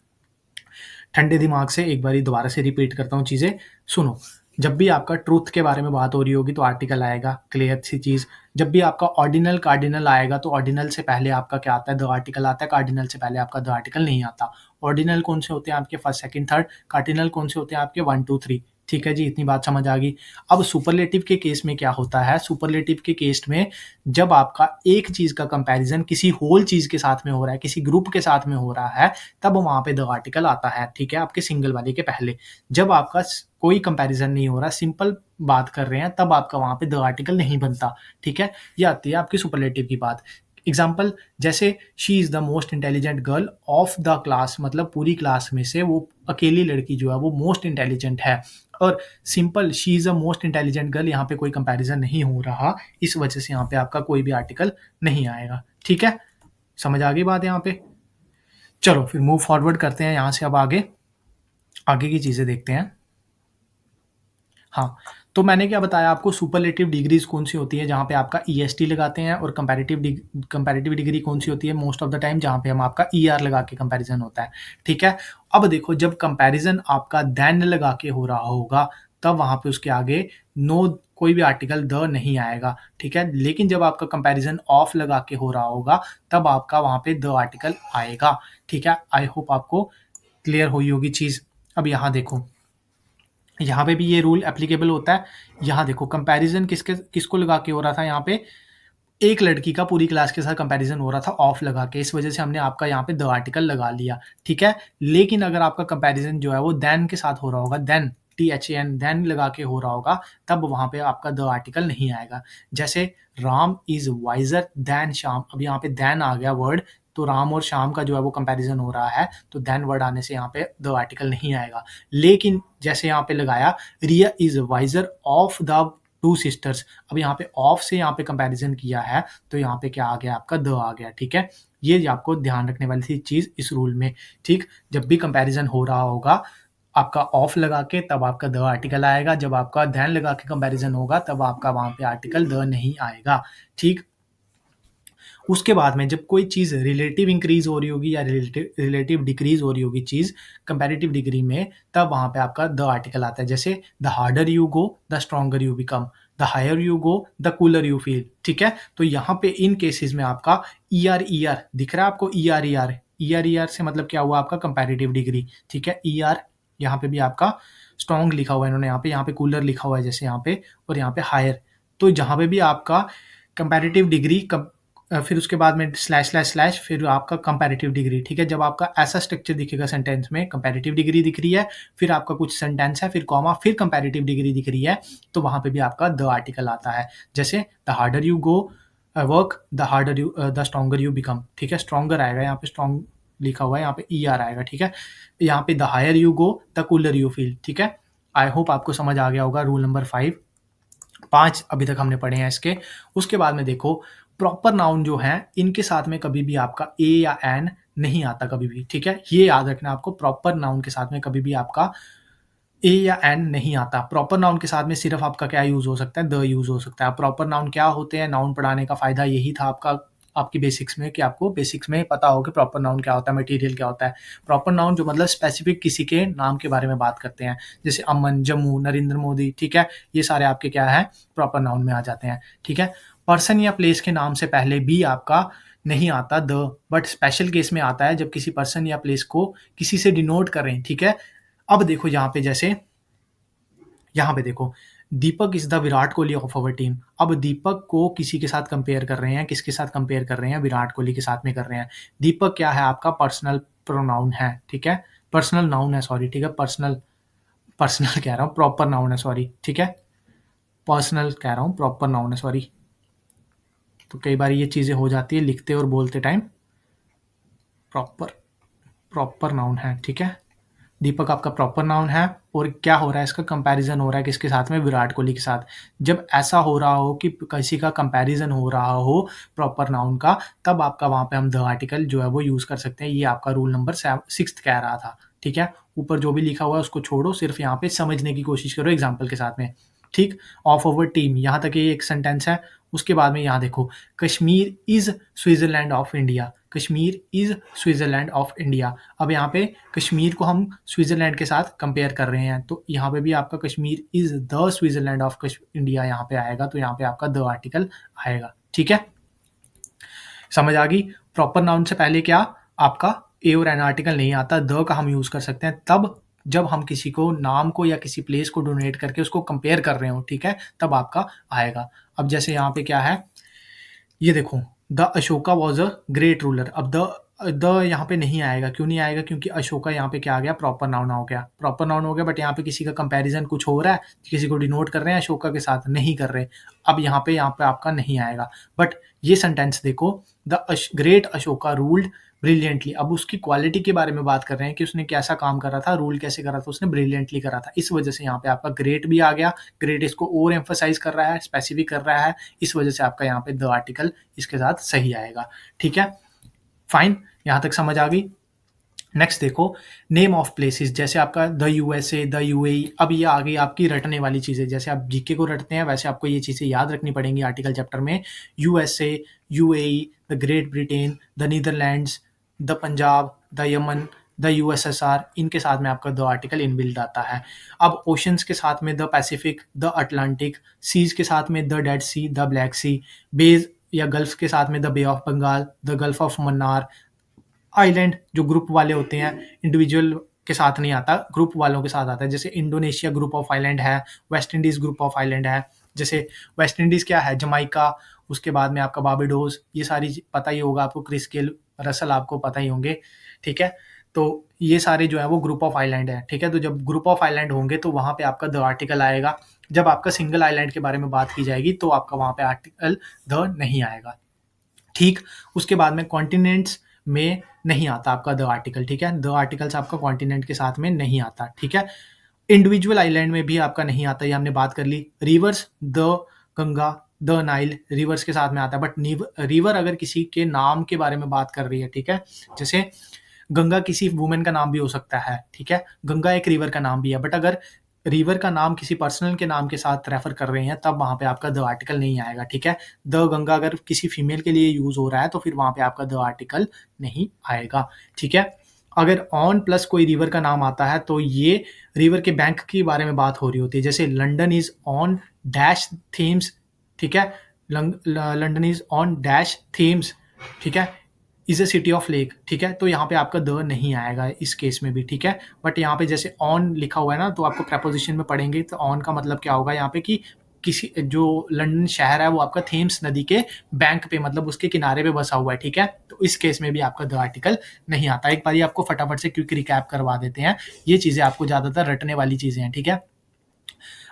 ठंडे दिमाग से एक बारी दोबारा से रिपीट करता हूँ चीज़ें, सुनो। जब भी आपका ट्रूथ के बारे में बात हो रही होगी तो आर्टिकल आएगा, क्लियर सी चीज़। जब भी आपका ऑर्डिनल कार्डिनल आएगा तो ऑर्डिनल से पहले आपका क्या आता है, द आर्टिकल आता है, कार्डिनल से पहले आपका द आर्टिकल नहीं आता। ऑर्डिनल कौन से होते हैं आपके, फर्स्ट, सेकंड, थर्ड। कार्डिनल कौन से होते हैं आपके, 1, 2, 3, ठीक है जी, इतनी बात समझ आ गई। अब सुपरलेटिव के केस में क्या होता है, सुपरलेटिव के केस में जब आपका एक चीज़ का कंपैरिजन किसी होल चीज़ के साथ में हो रहा है, किसी ग्रुप के साथ में हो रहा है, तब वहाँ पे द आर्टिकल आता है, ठीक है, आपके सिंगल वाले के पहले। जब आपका कोई कंपैरिजन नहीं हो रहा, सिंपल बात कर रहे हैं, तब आपका वहाँ पे द आर्टिकल नहीं बनता, ठीक है। ये आती है आपकी सुपरलेटिव की बात। एग्जाम्पल जैसे she is the most intelligent girl of the class, मतलब पूरी क्लास में से वो अकेली लड़की जो है वो मोस्ट इंटेलिजेंट है। और simple she is a most intelligent girl, यहाँ पे कोई कंपैरिजन नहीं हो रहा, इस वजह से यहाँ पे आपका कोई भी आर्टिकल नहीं आएगा, ठीक है। समझ आ गई बात यहाँ पे? चलो फिर मूव फॉरवर्ड करते हैं यहाँ से, अब आगे की चीज़ें देखते हैं। हाँ, तो मैंने क्या बताया आपको, सुपरलेटिव डिग्रीज़ कौन-सी होती है जहाँ पे आपका ईएसटी लगाते हैं, और कंपैरेटिव डिग्री कौन-सी होती है मोस्ट ऑफ द टाइम जहाँ पे हम आपका ईआर लगा के कंपैरिज़न होता है, ठीक है? अब देखो, जब कंपैरिज़न आपका देन लगा के हो रहा होगा, तब वहाँ पे उसके आगे नो कोई भी आर्टिकल द नहीं आएगा, ठीक है? लेकिन जब आपका कंपैरिज़न ऑफ लगा के हो रहा होगा, तब आपका वहाँ पे द आर्टिकल आएगा, ठीक है? आई होप आपको क्लियर हुई होगी चीज़। अब यहाँ देखो, यहाँ पे भी ये रूल एप्लीकेबल होता है। यहाँ देखो, कंपैरिजन किसको लगा के हो रहा था यहाँ पे, एक लड़की का पूरी क्लास के साथ कंपैरिजन हो रहा था ऑफ लगा के, इस वजह से हमने आपका यहाँ पे द आर्टिकल लगा लिया, ठीक है? लेकिन अगर आपका कंपैरिजन जो है वो देन के साथ हो रहा होगा, देन THAN देन लगा के हो रहा होगा, तब वहाँ पे आपका द आर्टिकल नहीं आएगा। जैसे Ram is wiser than Shyam, अब यहाँ पे देन आ गया वर्ड, तो राम और श्याम का जो है वो कंपैरिजन हो रहा है, तो देन वर्ड आने से यहाँ पे द आर्टिकल नहीं आएगा। लेकिन जैसे यहाँ पे लगाया, Riya is wiser of the two sisters, अब यहाँ पे ऑफ से यहाँ पे कंपैरिजन किया है, तो यहाँ पे क्या आ गया, आपका द आ गया, ठीक है? ये आपको ध्यान रखने वाली थी चीज़ इस रूल में, ठीक? जब भी कंपैरिजन हो रहा होगा, आपका ऑफ लगा के तब आपका द आर्टिकल आएगा, जब आपका देन लगा के कंपैरिजन होगा, तब आपका वहाँ पे आर्टिकल द नहीं आएगा, ठीक? उसके बाद में जब कोई चीज़ रिलेटिव इंक्रीज हो रही होगी या रिलेटिव डिक्रीज हो रही होगी चीज़ कंपैरेटिव डिग्री में, तब वहाँ पे आपका द आर्टिकल आता है। जैसे the harder you go the stronger you become, the higher you go the cooler you feel, ठीक है? तो यहाँ पे इन केसेस में आपका ER दिख रहा है आपको, ER से मतलब क्या हुआ, आपका कंपैरेटिव डिग्री, ठीक है? ER यहाँ पे भी आपका स्ट्रॉन्ग लिखा हुआ है इन्होंने, यहाँ पे कूलर लिखा हुआ है जैसे यहाँ पे, और यहाँ पे हायर, तो जहाँ पे भी आपका कंपैरेटिव डिग्री फिर उसके बाद में स्लैश स्लैश स्लैश, फिर आपका कंपैरेटिव डिग्री, ठीक है? जब आपका ऐसा स्ट्रक्चर दिखेगा सेंटेंस में, कंपैरेटिव डिग्री दिख रही है, फिर आपका कुछ सेंटेंस है, फिर कॉमा, फिर कंपैरेटिव डिग्री दिख रही है, तो वहाँ पे भी आपका द आर्टिकल आता है। जैसे the harder you go work the stronger you become, ठीक है? स्ट्रॉन्गर आएगा, यहाँ पे स्ट्रॉन्ग लिखा हुआ है, यहाँ पे ER आएगा, ठीक है? यहाँ पे the higher you go the cooler you feel, ठीक है? आई होप आपको समझ आ गया होगा रूल नंबर 5 अभी तक हमने पढ़े हैं इसके। उसके बाद में देखो, प्रॉपर नाउन जो है, इनके साथ में कभी भी आपका ए या एन नहीं आता कभी भी, ठीक है? ये याद रखना आपको, प्रॉपर नाउन के साथ में कभी भी आपका ए या एन नहीं आता। प्रॉपर नाउन के साथ में सिर्फ आपका क्या यूज़ हो सकता है, द यूज़ हो सकता है। प्रॉपर नाउन क्या होते हैं, नाउन पढ़ाने का फ़ायदा यही था आपकी बेसिक्स में, कि आपको बेसिक्स में पता हो कि प्रॉपर नाउन क्या होता है, मटेरियल क्या होता है। प्रॉपर नाउन जो मतलब स्पेसिफिक किसी के नाम के बारे में बात करते हैं, जैसे अमन, जम्मू, नरेंद्र मोदी, ठीक है? ये सारे आपके क्या है, प्रॉपर नाउन में आ जाते हैं, ठीक है? पर्सन या प्लेस के नाम से पहले भी आपका नहीं आता द, बट स्पेशल केस में आता है जब किसी पर्सन या प्लेस को किसी से डिनोट करें, ठीक है? अब देखो यहाँ पे, जैसे यहाँ पे देखो, Deepak is the Virat Kohli of our team. अब दीपक को किसी के साथ कंपेयर कर रहे हैं, किसके साथ कंपेयर कर रहे हैं, विराट कोहली के साथ में कर रहे हैं। दीपक क्या है, आपका पर्सनल प्रोनाउन है, ठीक है? पर्सनल नाउन है, सॉरी, ठीक है? पर्सनल पर्सनल कह रहा हूँ, प्रॉपर नाउन है, सॉरी, ठीक है? पर्सनल कह रहा हूँ, प्रॉपर नाउन है, सॉरी। तो कई बार ये चीज़ें हो जाती है लिखते और बोलते टाइम। प्रॉपर प्रॉपर नाउन है, ठीक है? दीपक आपका प्रॉपर नाउन है, और क्या हो रहा है, इसका कंपैरिजन हो रहा है किसके साथ में, विराट कोहली के साथ। जब ऐसा हो रहा हो कि किसी का कंपैरिजन हो रहा हो प्रॉपर नाउन का, तब आपका वहाँ पे हम द आर्टिकल जो है वो यूज़ कर सकते हैं। ये आपका रूल नंबर 6 कह रहा था, ठीक है? ऊपर जो भी लिखा हुआ है उसको छोड़ो, सिर्फ यहाँ पे समझने की कोशिश करो एग्जाम्पल के साथ में, ठीक? ऑफ ओवर टीम, यहाँ तक ये एक सेंटेंस है। उसके बाद में यहाँ देखो, Kashmir is Switzerland of India, Kashmir is Switzerland of India. अब यहाँ पे कश्मीर को हम स्विट्ज़रलैंड के साथ कंपेयर कर रहे हैं, तो यहाँ पे भी आपका Kashmir is the Switzerland of India यहाँ पे आएगा, तो यहाँ पे आपका द आर्टिकल आएगा, ठीक है? समझ आ गई? प्रॉपर नाउन से पहले क्या, आपका ए और एन आर्टिकल नहीं आता, द का हम यूज़ कर सकते हैं तब जब हम किसी को नाम को या किसी प्लेस को डोनेट करके उसको कंपेयर कर रहे हो, ठीक है? तब आपका आएगा। अब जैसे यहाँ पे क्या है, ये देखो, the Ashoka was a great ruler. अब द यहाँ पे नहीं आएगा, क्यों नहीं आएगा? क्योंकि अशोका यहाँ पे क्या आ गया, प्रॉपर नाउन हो गया, प्रॉपर नाउन हो गया, बट यहाँ पे किसी का कंपैरिजन कुछ हो रहा है, किसी को डिनोट कर रहे हैं अशोका के साथ, नहीं कर रहे। अब यहाँ पे आपका नहीं आएगा। बट ये सेंटेंस देखो, the great Ashoka ruled brilliantly. अब उसकी क्वालिटी के बारे में बात कर रहे हैं कि उसने कैसा काम करा था, रूल कैसे करा था, उसने ब्रिलियंटली करा था, इस वजह से यहाँ पे आपका ग्रेट भी आ गया। ग्रेट इसको और एम्फोसाइज कर रहा है, स्पेसिफिक कर रहा है, इस वजह से आपका यहाँ पे द आर्टिकल इसके साथ सही आएगा, ठीक है? फाइन, यहाँ तक समझ आ गई। नेक्स्ट देखो, नेम ऑफ प्लेसेस, जैसे आपका द यूएसए, द यूएई, अब ये आ गई आपकी रटने वाली चीज़ें। जैसे आप जीके को रटते हैं वैसे आपको ये चीज़ें याद रखनी पड़ेंगी आर्टिकल चैप्टर में। USA, UAE, the great Britain, the Netherlands, the Punjab, the Yemen, the USSR, इनके साथ में आपका द आर्टिकल इनबिल्ट आता है। अब ओशंस के साथ में the Pacific, the Atlantic, seas के साथ में the Dead Sea, the Black Sea, bays या गल्फ के साथ में the Bay of Bengal, the Gulf of Mannar. Island जो ग्रुप वाले होते हैं, इंडिविजुअल के साथ नहीं आता, ग्रुप वालों के साथ आता है। जैसे इंडोनेशिया ग्रुप ऑफ आइलैंड है, West Indies group of island है। जैसे वेस्ट इंडीज क्या है, जमाइका, उसके बाद में आपका बारबाडोस, ये सारी पता ही होगा आपको, क्रिस्केल, रसल आपको पता ही होंगे, ठीक है। तो ये सारे जो है वो ग्रुप ऑफ आइलैंड है, ठीक है। तो जब ग्रुप ऑफ आइलैंड होंगे तो वहां पे आपका द आर्टिकल आएगा। जब आपका सिंगल आइलैंड के बारे में बात की जाएगी तो आपका वहां पे आर्टिकल द नहीं आएगा, ठीक। उसके बाद में कॉन्टिनेंट्स में नहीं आता आपका द आर्टिकल, ठीक है। द आर्टिकल्स आपका कॉन्टिनेंट के साथ में नहीं आता, ठीक है। इंडिविजुअल आइलैंड में भी आपका नहीं आता, ये हमने बात कर ली। Rivers, the Ganga, the Nile, rivers के साथ में आता है। बट रिवर अगर किसी के नाम के बारे में बात कर रही है, ठीक है, जैसे गंगा किसी वुमेन का नाम भी हो सकता है, ठीक है। गंगा एक रिवर का नाम भी है, बट अगर रिवर का नाम किसी पर्सनल के नाम के साथ रेफर कर रहे हैं तब वहां पे आपका द आर्टिकल नहीं आएगा, ठीक है। द गंगा अगर किसी फीमेल के लिए यूज हो रहा है तो फिर वहां पे आपका द आर्टिकल नहीं आएगा, ठीक है। अगर ऑन प्लस कोई रिवर का नाम आता है तो ये रिवर के बैंक के बारे में बात हो रही होती है। जैसे London is on dash themes, ठीक है। London is on dash themes, ठीक है, is a city of lake, ठीक है। तो यहाँ पे आपका द नहीं आएगा इस केस में भी, ठीक है। बट यहाँ पे जैसे ऑन लिखा हुआ है ना, तो आपको प्रेपोजिशन में पढ़ेंगे तो ऑन का मतलब क्या होगा यहाँ पे कि किसी जो लंदन शहर है वो आपका थेम्स नदी के बैंक पे, मतलब उसके किनारे पे बसा हुआ है, ठीक है। तो इस केस में भी आपका द आर्टिकल नहीं आता। एक बार आपको फटाफट से क्विक रिकैप करवा देते हैं, ये चीजें आपको ज्यादातर रटने वाली चीजें हैं, ठीक है।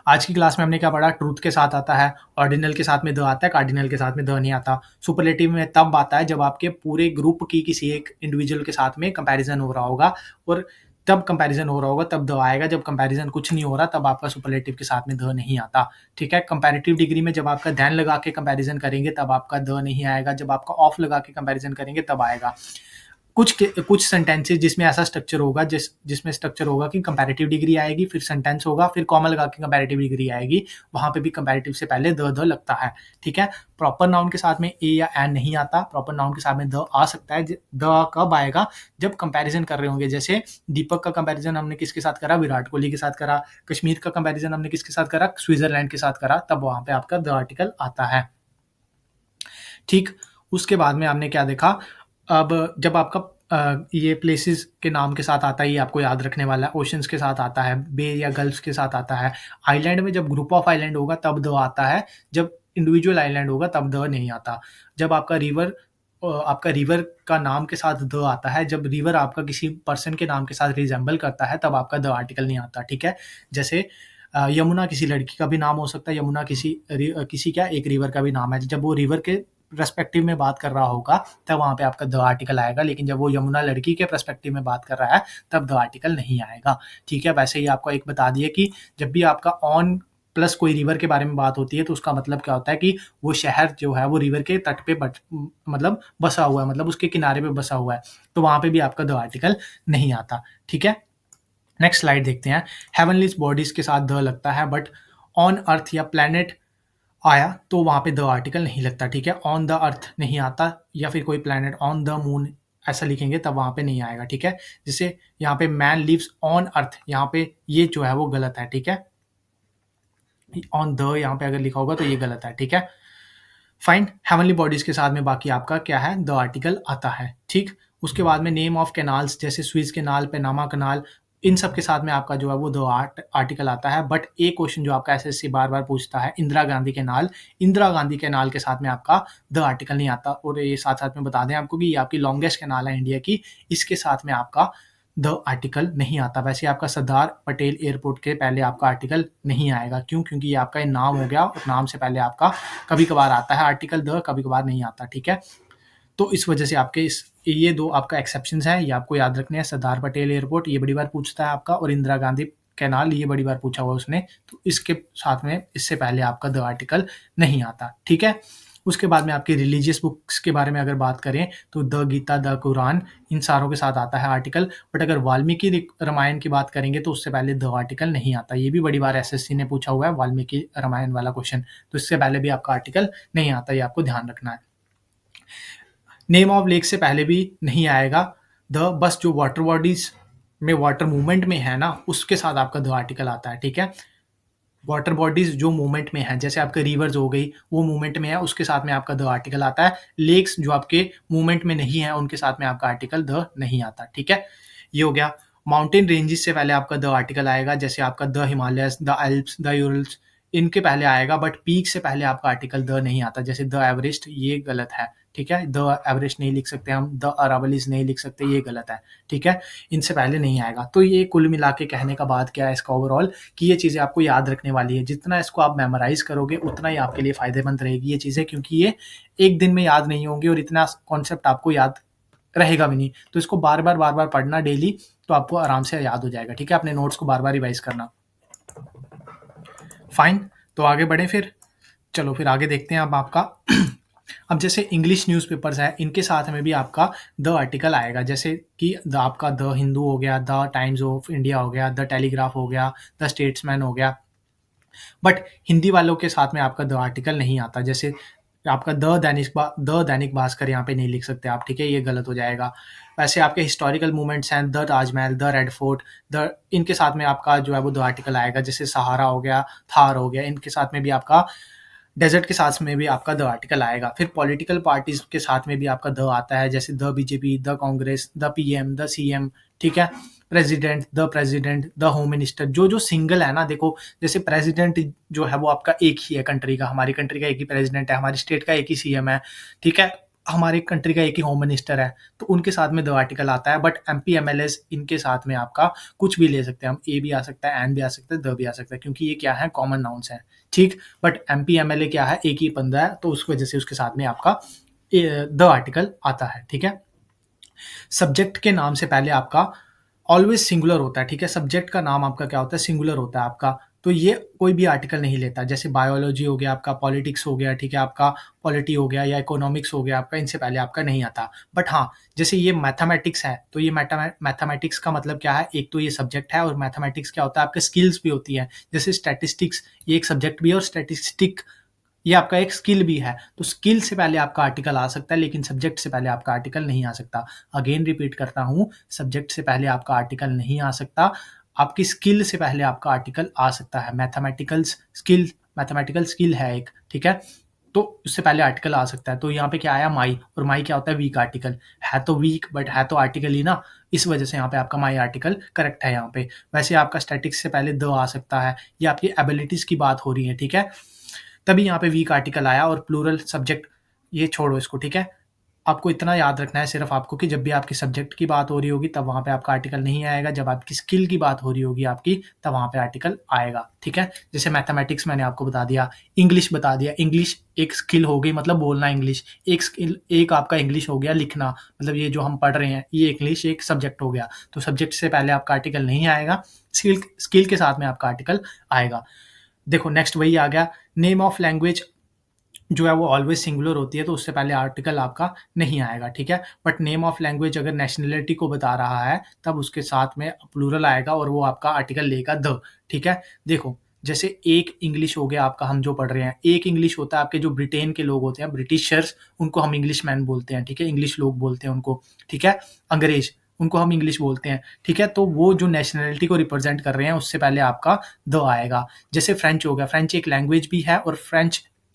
आज की क्लास में हमने क्या पढ़ा, ट्रूथ के साथ आता है, ऑर्डिनल के साथ में द आता है, कार्डिनल के साथ में द नहीं आता। सुपरलेटिव में तब आता है जब आपके पूरे ग्रुप की किसी एक इंडिविजुअल के साथ में कंपैरिजन हो रहा होगा, और तब कंपैरिजन हो रहा होगा तब द आएगा। जब कंपैरिजन कुछ नहीं हो रहा तब आपका सुपरलेटिव के साथ में द नहीं आता, ठीक है। कंपैरेटिव डिग्री में जब आपका दैन लगा के कंपैरिजन करेंगे तब आपका द नहीं आएगा। जब आपका ऑफ लगा के कंपैरिजन करेंगे तब आएगा। कुछ सेंटेंसेस जिसमें ऐसा स्ट्रक्चर होगा, जिसमें स्ट्रक्चर होगा कि कंपैरेटिव डिग्री आएगी, फिर सेंटेंस होगा, फिर कॉमा लगा के कंपैरेटिव डिग्री आएगी, वहां पे भी कंपैरेटिव से पहले द लगता है, ठीक है। प्रॉपर नाउन के साथ में ए या एन नहीं आता, प्रॉपर नाउन के साथ में द आ सकता है। द कब आएगा, जब कंपैरिजन कर रहे होंगे। जैसे दीपक का कंपैरिजन हमने किसके साथ करा, विराट कोहली के साथ करा। कश्मीर का कंपैरिजन हमने किसके साथ करा, स्विट्जरलैंड के साथ करा, तब वहां पे आपका द आर्टिकल आता है, ठीक। उसके बाद में हमने क्या देखा, अब जब आपका ये प्लेसेस के नाम के साथ आता है, ये आपको याद रखने वाला है। ओशंस के साथ आता है, बे या गल्फ के साथ आता है। आइलैंड में जब ग्रुप ऑफ आइलैंड होगा तब द आता है, जब इंडिविजुअल आइलैंड होगा तब द नहीं आता। जब आपका रिवर का नाम के साथ द आता है, जब रिवर आपका किसी पर्सन के नाम के साथ रिजेंबल करता है तब आपका द आर्टिकल नहीं आता, ठीक है। जैसे यमुना किसी लड़की का भी नाम हो सकता है, यमुना किसी क्या एक रिवर का भी नाम है। जब वो रिवर के पर्सपेक्टिव में बात कर रहा होगा तब वहां पे आपका द आर्टिकल आएगा, लेकिन जब वो यमुना लड़की के पर्सपेक्टिव में बात कर रहा है तब द आर्टिकल नहीं आएगा, ठीक है। वैसे ही आपको एक बता दिए कि जब भी आपका ऑन प्लस कोई रिवर के बारे में बात होती है तो उसका मतलब क्या होता है कि वो शहर जो है वो रिवर के तट पे मतलब बसा हुआ है, मतलब उसके किनारे पे बसा हुआ है, तो वहां पे भी आपका द आर्टिकल नहीं आता, ठीक है। नेक्स्ट स्लाइड देखते हैं। हेवनली बॉडीज के साथ द लगता है, बट ऑन अर्थ या प्लैनेट आया तो वहां पे द आर्टिकल नहीं लगता, ठीक है। ऑन द अर्थ नहीं आता, या फिर कोई प्लैनेट ऑन द मून ऐसा लिखेंगे तब वहां पे नहीं आएगा, ठीक है। जैसे यहाँ पे मैन लिव्स ऑन अर्थ, यहाँ पे ये जो है वो गलत है, ठीक है। ऑन द यहाँ पे अगर लिखा होगा तो ये गलत है, ठीक है। फाइन, हेवनली बॉडीज के साथ में बाकी आपका क्या है, द आर्टिकल आता है, ठीक। उसके बाद में नेम ऑफ कैनाल्स, जैसे स्विस कैनाल, पेनामा कैनाल, इन सब के साथ में आपका जो है वो दो आर्टिकल आता है। बट एक क्वेश्चन जो आपका एसएससी बार बार पूछता है, इंदिरा गांधी कैनाल, इंदिरा गांधी कैनाल के साथ में आपका द आर्टिकल नहीं आता। और ये साथ साथ में बता दें आपको कि ये आपकी लॉन्गेस्ट कैनाल है इंडिया की, इसके साथ में आपका द आर्टिकल नहीं आता। वैसे आपका सरदार पटेल एयरपोर्ट के पहले आपका आर्टिकल नहीं आएगा, क्यों, क्योंकि ये आपका नाम हो गया और नाम से पहले आपका कभी कभार आता है आर्टिकल द, कभी कभार नहीं आता, ठीक है। तो इस वजह से आपके ये दो आपका एक्सेप्शंस हैं, ये आपको याद रखने हैं। सरदार पटेल एयरपोर्ट ये बड़ी बार पूछता है आपका, और इंदिरा गांधी कैनाल ये बड़ी बार पूछा हुआ उसने, तो इसके साथ में इससे पहले आपका द आर्टिकल नहीं आता, ठीक है। उसके बाद में आपकी रिलीजियस बुक्स के बारे में अगर बात करें तो द गीता, द कुरान, इन सारों के साथ आता है आर्टिकल। बट अगर वाल्मीकि रामायण की बात करेंगे तो उससे पहले द आर्टिकल नहीं आता। ये भी बड़ी बार एसएससी ने पूछा हुआ है वाल्मीकि रामायण वाला क्वेश्चन, तो इससे पहले भी आपका आर्टिकल नहीं आता, ये आपको ध्यान रखना है। नेम ऑफ लेक से पहले भी नहीं आएगा। द बस जो वाटर बॉडीज में वाटर मूवमेंट में है ना, उसके साथ आपका द आर्टिकल आता है, ठीक है। वाटर बॉडीज जो मूवमेंट में है, जैसे आपके रिवर्स हो गई, वो मूवमेंट में है, उसके साथ में आपका द आर्टिकल आता है। लेक्स जो आपके मूवमेंट में नहीं है, उनके साथ में आपका आर्टिकल द नहीं आता, ठीक है। ये हो गया। माउंटेन रेंजेस से पहले आपका द आर्टिकल आएगा, जैसे आपका the Himalayas, the Alps, the URLs, इनके पहले आएगा। बट पीक से पहले आपका आर्टिकल द नहीं आता, जैसे द एवरेस्ट, ये गलत है, ठीक है। द एवरेस्ट नहीं लिख सकते हम, द अरावलीज नहीं लिख सकते, ये गलत है, ठीक है। इनसे पहले नहीं आएगा। तो ये कुल मिला के कहने का बात क्या है इसका ओवरऑल, कि ये चीज़ें आपको याद रखने वाली है। जितना इसको आप मेमोराइज करोगे उतना ही आपके लिए फ़ायदेमंद रहेगी ये चीज़ें, क्योंकि ये एक दिन में याद नहीं होंगी और इतना कॉन्सेप्ट आपको याद रहेगा भी नहीं। तो इसको बार-बार पढ़ना डेली, तो आपको आराम से याद हो जाएगा, ठीक है। अपने नोट्स को बार-बार रिवाइज करना। फाइन, तो आगे बढ़ें फिर। चलो फिर आगे देखते हैं अब आपका अब जैसे इंग्लिश न्यूज़पेपर्स हैं, इनके साथ में भी आपका द आर्टिकल आएगा, जैसे कि आपका द हिंदू हो गया, द टाइम्स ऑफ इंडिया हो गया, द टेलीग्राफ हो गया, द स्टेट्समैन हो गया। बट हिंदी वालों के साथ में आपका द आर्टिकल नहीं आता, जैसे आपका द दैनिक भास्कर यहाँ पे नहीं लिख सकते आप, ठीक है, ये गलत हो जाएगा। वैसे आपके हिस्टोरिकल मूवमेंट्स हैं, the Taj Mahal, the red fort, the इनके साथ में आपका जो है वो द आर्टिकल आएगा, जैसे सहारा हो गया, थार हो गया, इनके साथ में भी आपका डेजर्ट के साथ में भी आपका द आर्टिकल आएगा। फिर पॉलिटिकल पार्टीज के साथ में भी आपका द आता है, जैसे the BJP, the Congress, the PM, the CM, ठीक है। प्रेसिडेंट, द होम मिनिस्टर, जो सिंगल है ना, देखो जैसे प्रेसिडेंट जो है वो आपका एक ही है कंट्री का, हमारी कंट्री का एक ही प्रेसिडेंट है, हमारी स्टेट का एक ही सीएम है, ठीक है। हमारी कंट्री का एक ही होम मिनिस्टर है, तो उनके साथ में द आर्टिकल आता है। बट एमपी एमएलएस इनके साथ में आपका कुछ भी ले सकते हैं हम, ए भी आ सकता है, एन भी आ सकता है, द भी आ सकता है, क्योंकि ये क्या है, कॉमन नाउन्स है, ठीक। बट एमपी एमएलए क्या है, एक ही बंदा है, तो उस वजह से उसके साथ में आपका द आर्टिकल आता है, ठीक है। सब्जेक्ट के नाम से पहले आपका ऑलवेज सिंगुलर होता है, ठीक है। सब्जेक्ट का नाम आपका क्या होता है, सिंगुलर होता है आपका, तो ये कोई भी आर्टिकल नहीं लेता। जैसे बायोलॉजी हो गया आपका, पॉलिटिक्स हो गया, ठीक है, आपका पॉलिटी हो गया, या इकोनॉमिक्स हो गया आपका, इनसे पहले आपका नहीं आता। बट हाँ, जैसे ये मैथमेटिक्स है, तो ये मैथमेटिक्स का मतलब क्या है, एक तो ये सब्जेक्ट है, और मैथमेटिक्स क्या होता है, आपके स्किल्स भी होती है। जैसे स्टैटिस्टिक्स, ये एक सब्जेक्ट भी है, और स्टैटिस्टिक ये आपका एक स्किल भी है। तो स्किल से पहले आपका आर्टिकल आ सकता है, लेकिन सब्जेक्ट से पहले आपका आर्टिकल नहीं आ सकता। अगेन रिपीट करता हूँ, सब्जेक्ट से पहले आपका आर्टिकल नहीं आ सकता, आपकी स्किल से पहले आपका आर्टिकल आ सकता है। मैथमेटिकल स्किल है एक, ठीक है, तो उससे पहले आर्टिकल आ सकता है। तो यहाँ पे क्या आया, माई, और माई क्या होता है, वीक आर्टिकल है, तो वीक बट है तो आर्टिकल ही ना, इस वजह से यहाँ पे आपका माई आर्टिकल करेक्ट है यहाँ पे। वैसे आपका स्टैटिक्स से पहले द आ सकता है, ये आपकी एबिलिटीज की बात हो रही है, ठीक है, तभी यहाँ पे वीक आर्टिकल आया। और प्लूरल सब्जेक्ट, ये छोड़ो इसको, ठीक है। आपको इतना याद रखना है सिर्फ आपको, कि जब भी आपकी सब्जेक्ट की बात हो रही होगी तब वहाँ पे आपका आर्टिकल नहीं आएगा, जब आपकी स्किल की बात हो रही होगी आपकी, तब वहाँ पे आर्टिकल आएगा, ठीक है। जैसे मैथमेटिक्स मैंने आपको बता दिया, इंग्लिश बता दिया, इंग्लिश एक स्किल हो गई, मतलब बोलना इंग्लिश, एक स्किल, एक आपका इंग्लिश हो गया लिखना, मतलब ये जो हम पढ़ रहे हैं ये इंग्लिश एक सब्जेक्ट हो गया। तो सब्जेक्ट से पहले आपका आर्टिकल नहीं आएगा, स्किल के साथ में आपका आर्टिकल आएगा। देखो नेक्स्ट वही आ गया, नेम ऑफ लैंग्वेज जो है वो ऑलवेज सिंगुलर होती है, तो उससे पहले आर्टिकल आपका नहीं आएगा, ठीक है। बट नेम ऑफ लैंग्वेज अगर नेशनलिटी को बता रहा है, तब उसके साथ में प्लूरल आएगा, और वो आपका आर्टिकल लेगा द, ठीक है। देखो जैसे एक इंग्लिश हो गया आपका, हम जो पढ़ रहे हैं, एक इंग्लिश होता है आपके जो ब्रिटेन के लोग होते हैं, ब्रिटिशर्स, उनको हम इंग्लिश मैन बोलते हैं, ठीक है, इंग्लिश लोग बोलते हैं उनको, ठीक है। अंग्रेज, उनको हम इंग्लिश बोलते हैं, ठीक है। तो वो जो नेशनलिटी को रिप्रेजेंट कर रहे हैं, उससे पहले आपका द आएगा। जैसे फ्रेंच हो गया, फ्रेंच एक लैंग्वेज भी है, और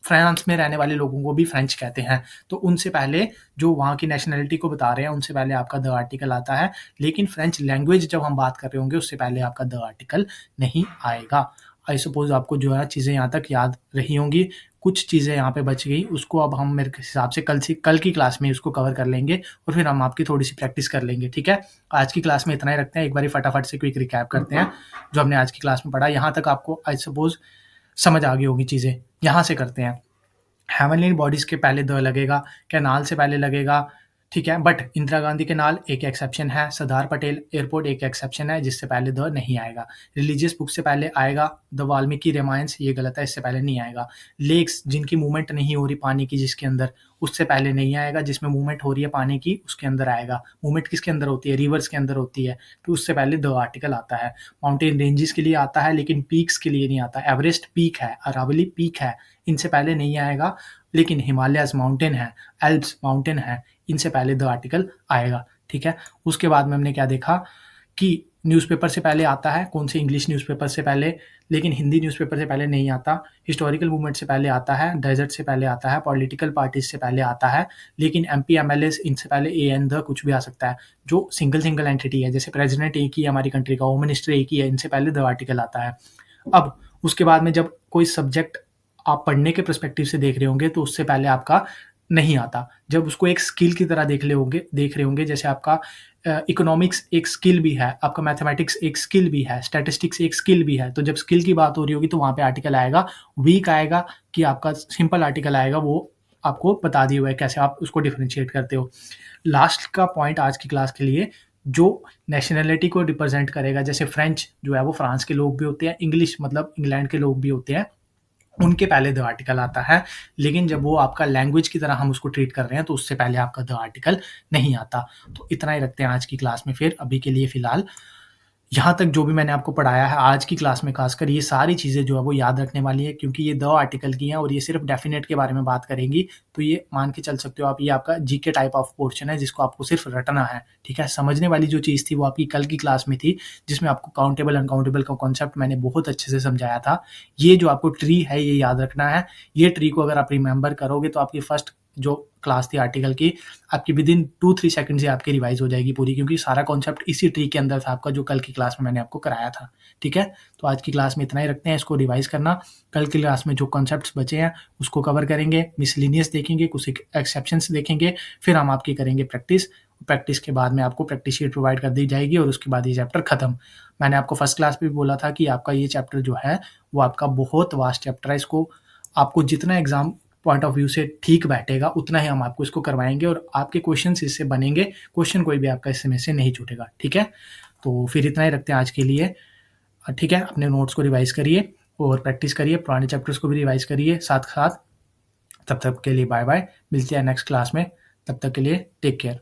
फ्रांस में रहने वाले लोगों को भी फ्रेंच कहते हैं, तो उनसे पहले जो वहाँ की नेशनलिटी को बता रहे हैं, उनसे पहले आपका द आर्टिकल आता है। लेकिन फ्रेंच लैंग्वेज जब हम बात कर रहे होंगे, उससे पहले आपका द आर्टिकल नहीं आएगा। आई सपोज आपको जो है चीज़ें यहाँ तक याद रही होंगी, कुछ चीज़ें यहाँ पे बच गई, उसको अब हम मेरे हिसाब से कल की क्लास में उसको कवर कर लेंगे, और फिर हम आपकी थोड़ी सी प्रैक्टिस कर लेंगे, ठीक है। आज की क्लास में इतना ही रखते हैं, एक बार फटाफट से क्विक रिकैप करते हैं जो हमने आज की क्लास में पढ़ा। यहाँ तक आपको आई सपोज समझ आ गई होगी चीज़ें, यहाँ से करते हैं। हेवनली बॉडीज़ के पहले द लगेगा, कैनाल से पहले लगेगा, ठीक है, बट इंदिरा गांधी के नाल एक एक्सेप्शन है, सरदार पटेल एयरपोर्ट एक एक्सेप्शन है जिससे पहले द नहीं आएगा। रिलीजियस बुक से पहले आएगा द वाल्मीकि रामायण, ये गलत है, इससे पहले नहीं आएगा। लेक्स जिनकी मूवमेंट नहीं हो रही पानी की जिसके अंदर, उससे पहले नहीं आएगा। जिसमें मूवमेंट हो रही है पानी की उसके अंदर आएगा। मूवमेंट किसके अंदर होती है? रिवर्स के अंदर होती है, तो उससे पहले द आर्टिकल आता है। माउंटेन रेंजेस के लिए आता है लेकिन पीक्स के लिए नहीं आता। एवरेस्ट पीक है, अरावली पीक है, इनसे पहले नहीं आएगा। लेकिन हिमालयस माउंटेन है, एल्प्स माउंटेन है, इनसे पहले द आर्टिकल आएगा। ठीक है, उसके बाद में हमने क्या देखा कि न्यूज़पेपर से पहले आता है, कौन से? इंग्लिश न्यूज़पेपर से पहले, लेकिन हिंदी न्यूज़पेपर से पहले नहीं आता। हिस्टोरिकल मूवमेंट से पहले आता है, डेजर्ट से पहले आता है, पॉलिटिकल पार्टीज से पहले आता है, लेकिन एमपी एमएलए इनसे पहले ए एन द कुछ भी आ सकता है। जो सिंगल एंटिटी है, जैसे प्रेसिडेंट एक ही है हमारी कंट्री का, होम मिनिस्टर एक ही है, इनसे पहले द आर्टिकल आता है। अब उसके बाद में जब कोई सब्जेक्ट आप पढ़ने के पर्सपेक्टिव से देख रहे होंगे तो उससे पहले आपका नहीं आता। जब उसको एक स्किल की तरह देख रहे होंगे, जैसे आपका इकोनॉमिक्स एक स्किल भी है, आपका मैथमेटिक्स एक स्किल भी है, स्टैटिस्टिक्स एक स्किल भी है, तो जब स्किल की बात हो रही होगी तो वहाँ पे आर्टिकल आएगा। वीक आएगा कि आपका सिंपल आर्टिकल आएगा, वो आपको बता दिया हुआ है कैसे आप उसको डिफरेंशिएट करते हो। लास्ट का पॉइंट आज की क्लास के लिए, जो नेशनैलिटी को रिप्रेजेंट करेगा, जैसे फ्रेंच जो है वो फ्रांस के लोग भी होते हैं, इंग्लिश मतलब इंग्लैंड के लोग भी होते हैं, उनके पहले द आर्टिकल आता है। लेकिन जब वो आपका लैंग्वेज की तरह हम उसको ट्रीट कर रहे हैं तो उससे पहले आपका द आर्टिकल नहीं आता। तो इतना ही रखते हैं आज की क्लास में। फिर अभी के लिए फ़िलहाल यहाँ तक जो भी मैंने आपको पढ़ाया है आज की क्लास में, खासकर ये सारी चीज़ें जो है वो याद रखने वाली है, क्योंकि ये 2 आर्टिकल की हैं और ये सिर्फ डेफिनेट के बारे में बात करेंगी। तो ये मान के चल सकते हो आप, ये आपका जीके टाइप ऑफ पोर्शन है जिसको आपको सिर्फ रटना है। ठीक है, समझने वाली जो चीज़ थी वो आपकी कल की क्लास में थी, जिसमें आपको काउंटेबल अनकाउंटेबल का कॉन्सेप्ट मैंने बहुत अच्छे से समझाया था। ये जो आपको ट्री है ये याद रखना है। ये ट्री को अगर आप रिमेंबर करोगे तो आपकी फर्स्ट जो क्लास थी आर्टिकल की, आपकी विदिन 2-3 सेकंड से आपकी रिवाइज हो जाएगी पूरी, क्योंकि सारा कॉन्सेप्ट इसी ट्री के अंदर था आपका, जो कल की क्लास में मैंने आपको कराया था। ठीक है, तो आज की क्लास में इतना ही रखते हैं, इसको रिवाइज करना। कल की क्लास में जो कॉन्सेप्ट्स बचे हैं उसको कवर करेंगे, मिसलिनियस देखेंगे, कुछ एक्सेप्शंस देखेंगे, फिर हम आपकी करेंगे प्रैक्टिस के बाद में आपको प्रैक्टिस शीट प्रोवाइड कर दी जाएगी और उसके बाद ये चैप्टर खत्म। मैंने आपको फर्स्ट क्लास में भी बोला था कि आपका ये चैप्टर जो है वो आपका बहुत वास्ट चैप्टर है। इसको आपको जितना एग्जाम पॉइंट ऑफ व्यू से ठीक बैठेगा उतना ही हम आपको इसको करवाएंगे और आपके क्वेश्चंस इससे बनेंगे। क्वेश्चन कोई भी आपका इसमें से नहीं छूटेगा। ठीक है, तो फिर इतना ही रखते हैं आज के लिए। ठीक है, अपने नोट्स को रिवाइज करिए और प्रैक्टिस करिए, पुराने चैप्टर्स को भी रिवाइज करिए साथ साथ। तब तक के लिए बाय बाय, मिलते हैं नेक्स्ट क्लास में। तब तक के लिए टेक केयर।